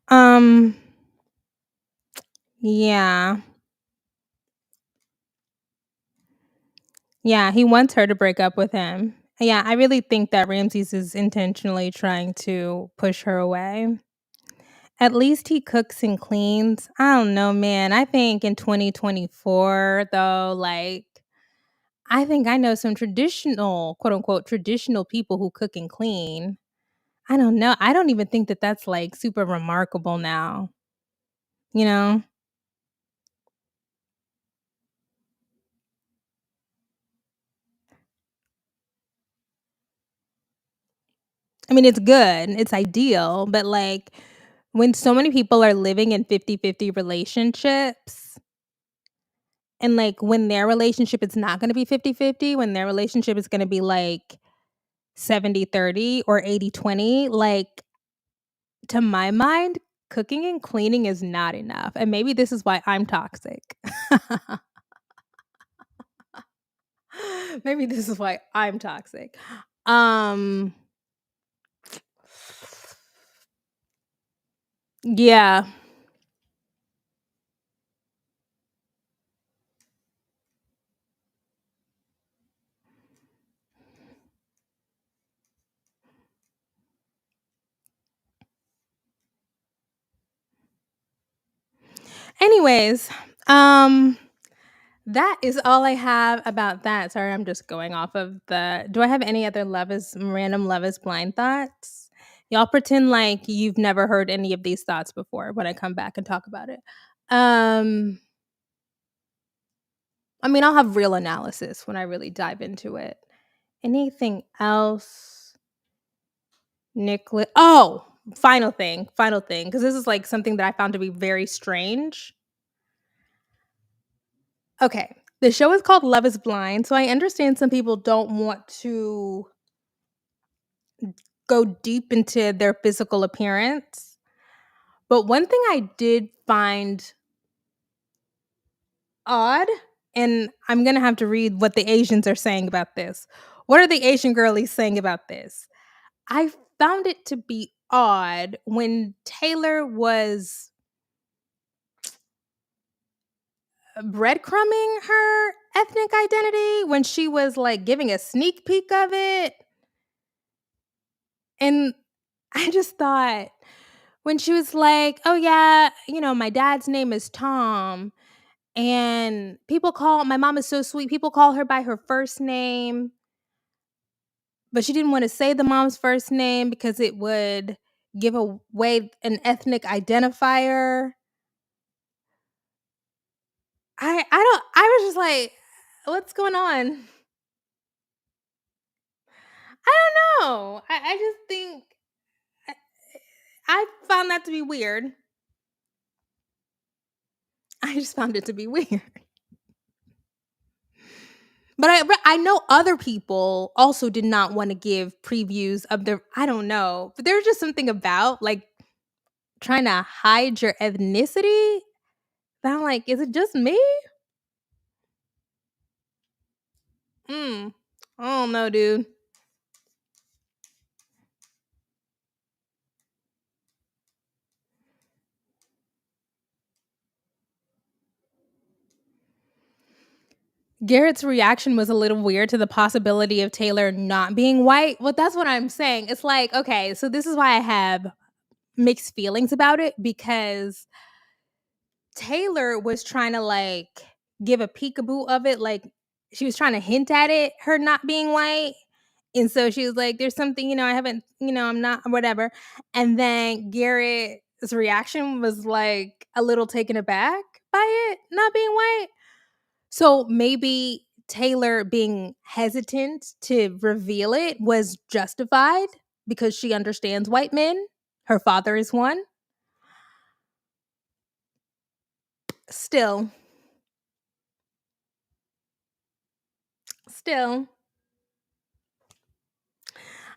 um, yeah. Yeah, he wants her to break up with him. Yeah, I really think that Ramses is intentionally trying to push her away. At least he cooks and cleans. I don't know, man. I think in 2024, though, like, I think I know some traditional, quote unquote, traditional people who cook and clean. I don't know. I don't even think that that's like super remarkable now, you know? I mean, it's good, it's ideal, but like when so many people are living in 50-50 relationships, and like when their relationship is not going to be 50-50, when their relationship is going to be like 70-30 or 80-20, like to my mind, cooking and cleaning is not enough. And maybe this is why I'm toxic. Maybe this is why I'm toxic. Um yeah. Anyways, um that is all I have about that. Sorry, I'm just going off of the, do I have any other random Love is Blind thoughts? Y'all pretend like you've never heard any of these thoughts before when I come back and talk about it. Um, I mean, I'll have real analysis when I really dive into it. Anything else? Nicholas. Oh, final thing, because this is like something that I found to be very strange. Okay. The show is called Love is Blind. So I understand some people don't want to go deep into their physical appearance. But one thing I did find odd, and I'm going to have to read what the Asians are saying about this. What are the Asian girlies saying about this? I found it to be odd when Taylor was breadcrumbing her ethnic identity, when she was like giving a sneak peek of it. And I just thought, when she was like, "Oh yeah, my dad's name is Tom, and people call my mom is so sweet. People call her by her first name." But she didn't want to say the mom's first name because it would give away an ethnic identifier. I was just like, what's going on? I don't know. I just think I, I found that to be weird. I just found it to be weird. But I know other people also did not want to give previews of their, I don't know, but there's just something about like trying to hide your ethnicity that I'm like, is it just me? I don't know, dude. Garrett's reaction was a little weird to the possibility of Taylor not being white. Well, that's what I'm saying. It's like, okay, so this is why I have mixed feelings about it, because Taylor was trying to like give a peekaboo of it, like she was trying to hint at it, her not being white. And so she was like, there's something, I haven't, I'm not, whatever. And then Garrett's reaction was like a little taken aback by it not being white. So maybe Taylor being hesitant to reveal it was justified because she understands white men. Her father is one. Still, still,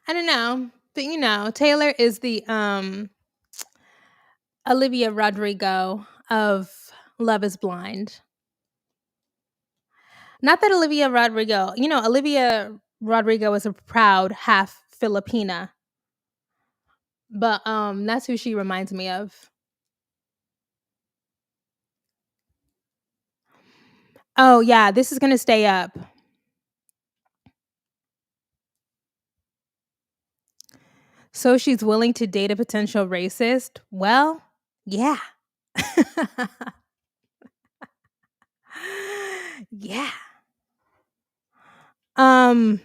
I don't know. But Taylor is the Olivia Rodrigo of Love is Blind. Not that Olivia Rodrigo is a proud half Filipina, but that's who she reminds me of. Oh yeah, this is gonna stay up. So she's willing to date a potential racist? Well, yeah. Yeah. Um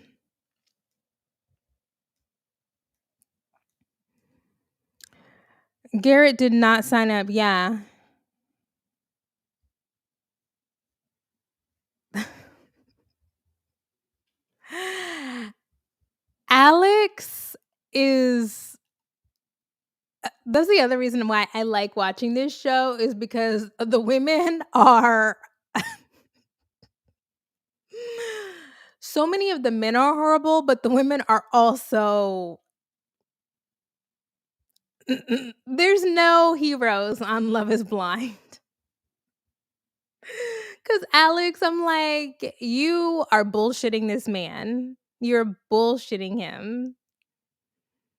Garrett did not sign up. Yeah. Alex is that's the other reason why I like watching this show, is because the women are so many of the men are horrible, but the women are also there's no heroes on Love is Blind. Cause Alex, I'm like, you are bullshitting this man. You're bullshitting him.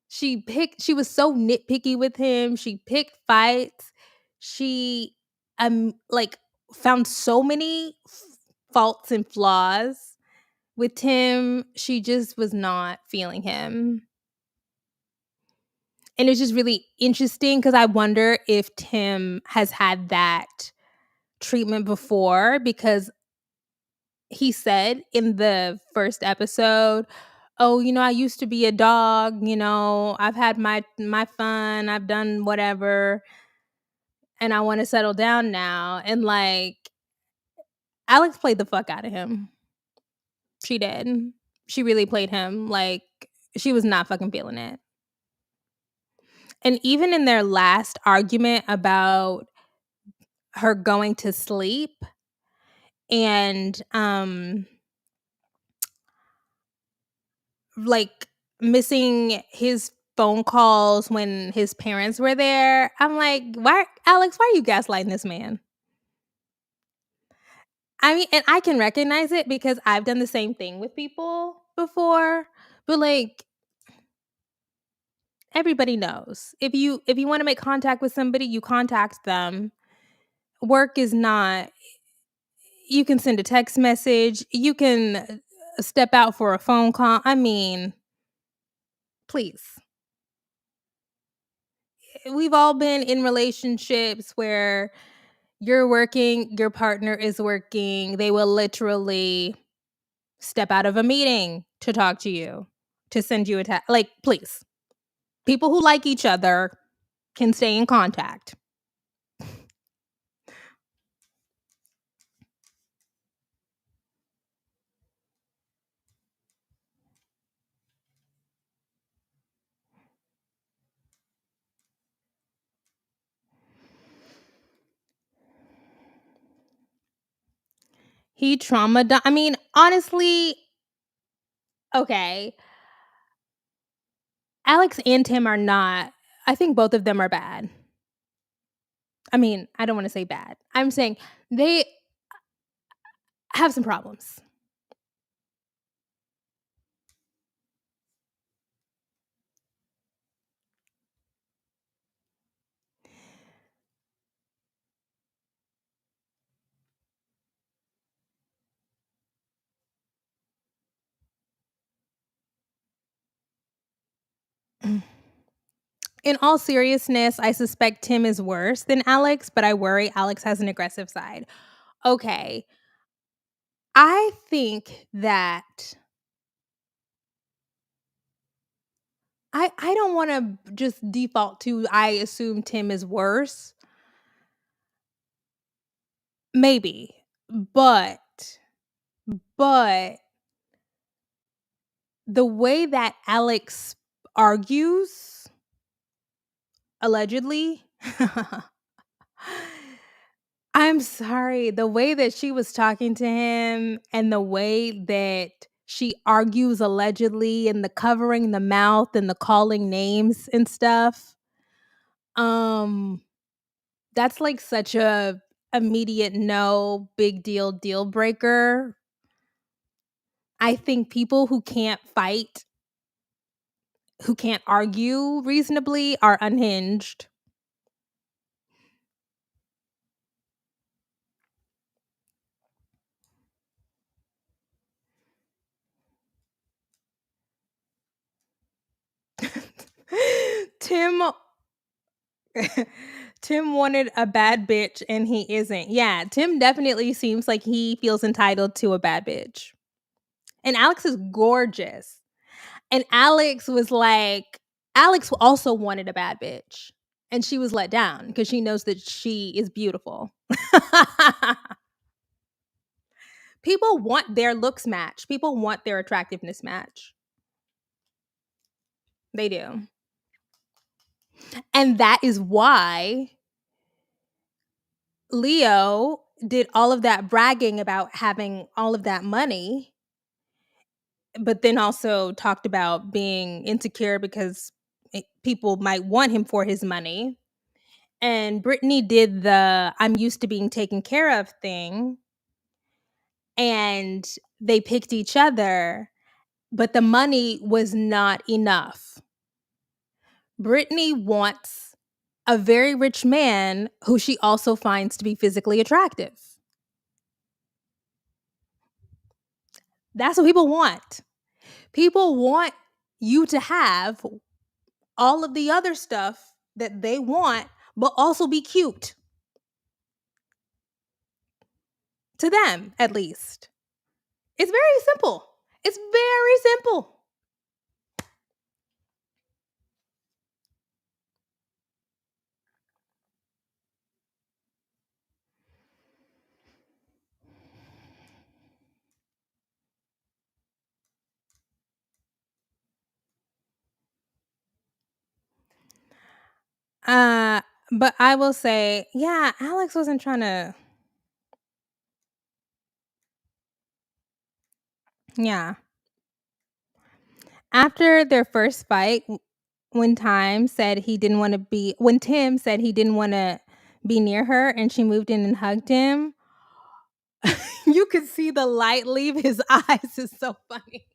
She was so nitpicky with him. She picked fights. She like found so many faults and flaws with Tim. She just was not feeling him. And it's just really interesting because I wonder if Tim has had that treatment before, because he said in the first episode, "Oh, I used to be a dog, I've had my fun, I've done whatever, and I want to settle down now." And like Alex played the fuck out of him. She did. She really played him like she was not fucking feeling it. And even in their last argument about her going to sleep and like missing his phone calls when his parents were there, I'm like, why, Alex, why are you gaslighting this man? I mean, and I can recognize it because I've done the same thing with people before, but like everybody knows, if you want to make contact with somebody, you contact them. Work is not, you can send a text message, you can step out for a phone call. I mean, please. We've all been in relationships where you're working, your partner is working, they will literally step out of a meeting to talk to you, to send you a text. Like, please. People who like each other can stay in contact. He trauma. I mean, honestly, okay. Alex and Tim are not. I think both of them are bad. I mean, I don't want to say bad. I'm saying they have some problems. In all seriousness, I suspect Tim is worse than Alex, but I worry Alex has an aggressive side. Okay. I think that I don't want to just default to I assume Tim is worse. Maybe. But but the way that Alex argues allegedly I'm sorry, the way that she was talking to him and the way that she argues allegedly and the covering the mouth and the calling names and stuff, um, that's like such a immediate no, big deal breaker. I think people who can't fight, who can't argue reasonably are unhinged. Tim Tim wanted a bad bitch and he isn't. Yeah, Tim definitely seems like he feels entitled to a bad bitch. And Alex is gorgeous. And Alex also wanted a bad bitch. And she was let down because she knows that she is beautiful. People want their looks match. People want their attractiveness match. They do. And that is why Leo did all of that bragging about having all of that money, but then also talked about being insecure because people might want him for his money. And Brittany did the I'm used to being taken care of thing, and they picked each other, but the money was not enough. Brittany wants a very rich man who she also finds to be physically attractive. That's what people want. People want you to have all of the other stuff that they want, but also be cute. To them, at least. It's very simple. It's very simple. Uh, but I will say, yeah, Alex wasn't trying to. Yeah. After their first fight, when Tim said he didn't want to be near her and she moved in and hugged him, you could see the light leave his eyes. It's so funny.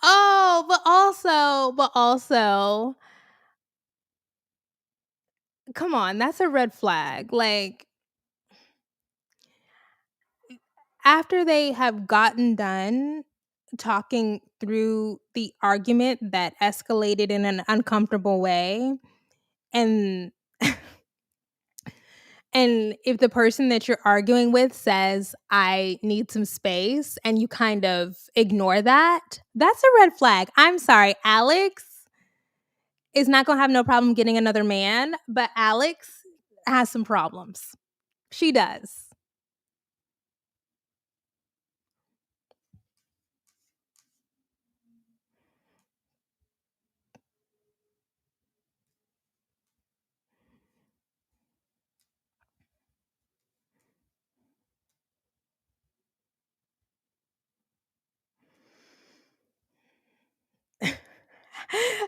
Oh, but also, come on, that's a red flag. Like, after they have gotten done talking through the argument that escalated in an uncomfortable way, and and if the person that you're arguing with says, I need some space, and you kind of ignore that, that's a red flag. I'm sorry, Alex is not going to have no problem getting another man, but Alex has some problems. She does.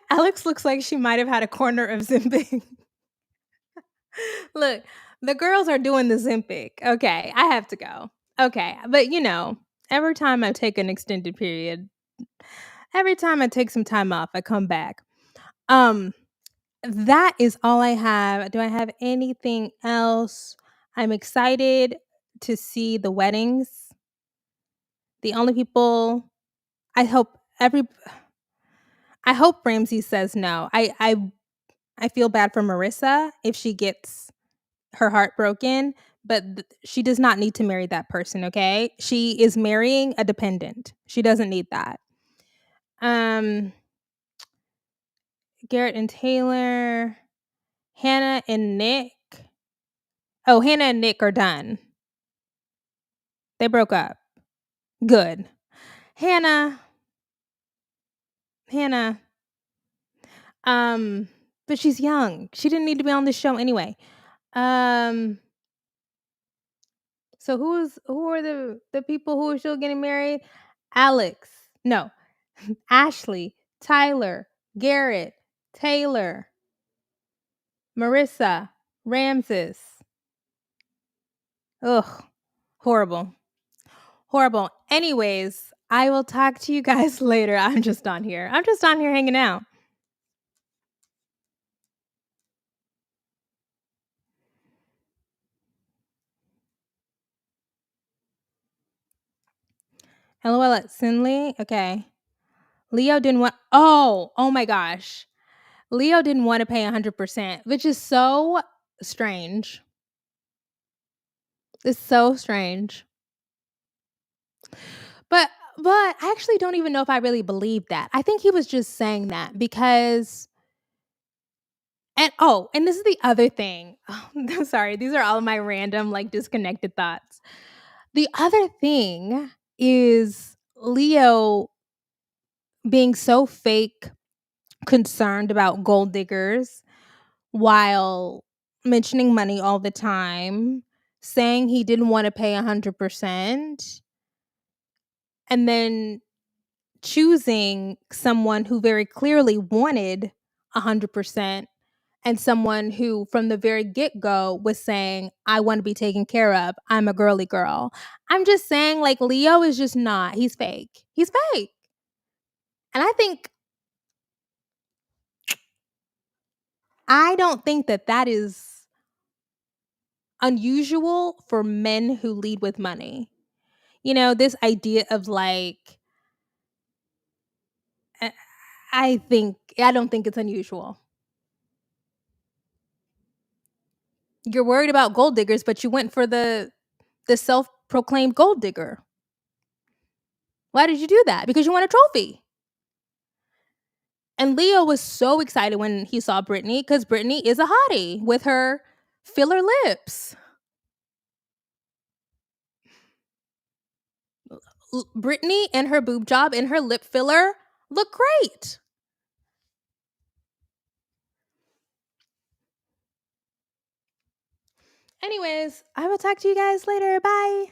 Alex looks like she might have had a corner of Zempic. Look, the girls are doing the Zempic. Okay, I have to go. Okay, but every time I take an extended period, every time I take some time off, I come back. Um, that is all I have. Do I have anything else? I'm excited to see the weddings. The only people I hope every I hope Ramsey says no. I feel bad for Marissa if she gets her heart broken, but she does not need to marry that person, okay? She is marrying a dependent. She doesn't need that. Um Garrett and Taylor, Hannah and Nick. Oh, Hannah and Nick are done. They broke up. Good. Hannah, Hannah, um, but she's young. She didn't need to be on this show anyway. Um, so who are the people who are still getting married? Alex, no, Ashley, Tyler, Garrett, Taylor, Marissa, Ramses. Ugh, horrible. Horrible. Anyways, I will talk to you guys later. I'm just on here. I'm just on here hanging out. LOL at Sinley. Okay. Leo didn't want oh my gosh. Leo didn't want to pay 100%, which is so strange. It's so strange. But I actually don't even know if I really believe that. I think he was just saying that because and this is the other thing. Oh, I'm sorry. These are all my random like disconnected thoughts. The other thing is Leo being so fake concerned about gold diggers while mentioning money all the time, saying he didn't want to pay 100%, and then choosing someone who very clearly wanted 100% and someone who from the very get-go was saying, I want to be taken care of. I'm a girly girl. I'm just saying, like, Leo is just not. He's fake. He's fake. And I don't think that that is unusual for men who lead with money. This idea of like, uh, I don't think it's unusual. You're worried about gold diggers, but you went for the self-proclaimed gold digger. Why did you do that? Because you want a trophy. And Leo was so excited when he saw Brittany because Brittany is a hottie with her filler lips. Brittany and her boob job and her lip filler look great. Anyways, I will talk to you guys later. Bye.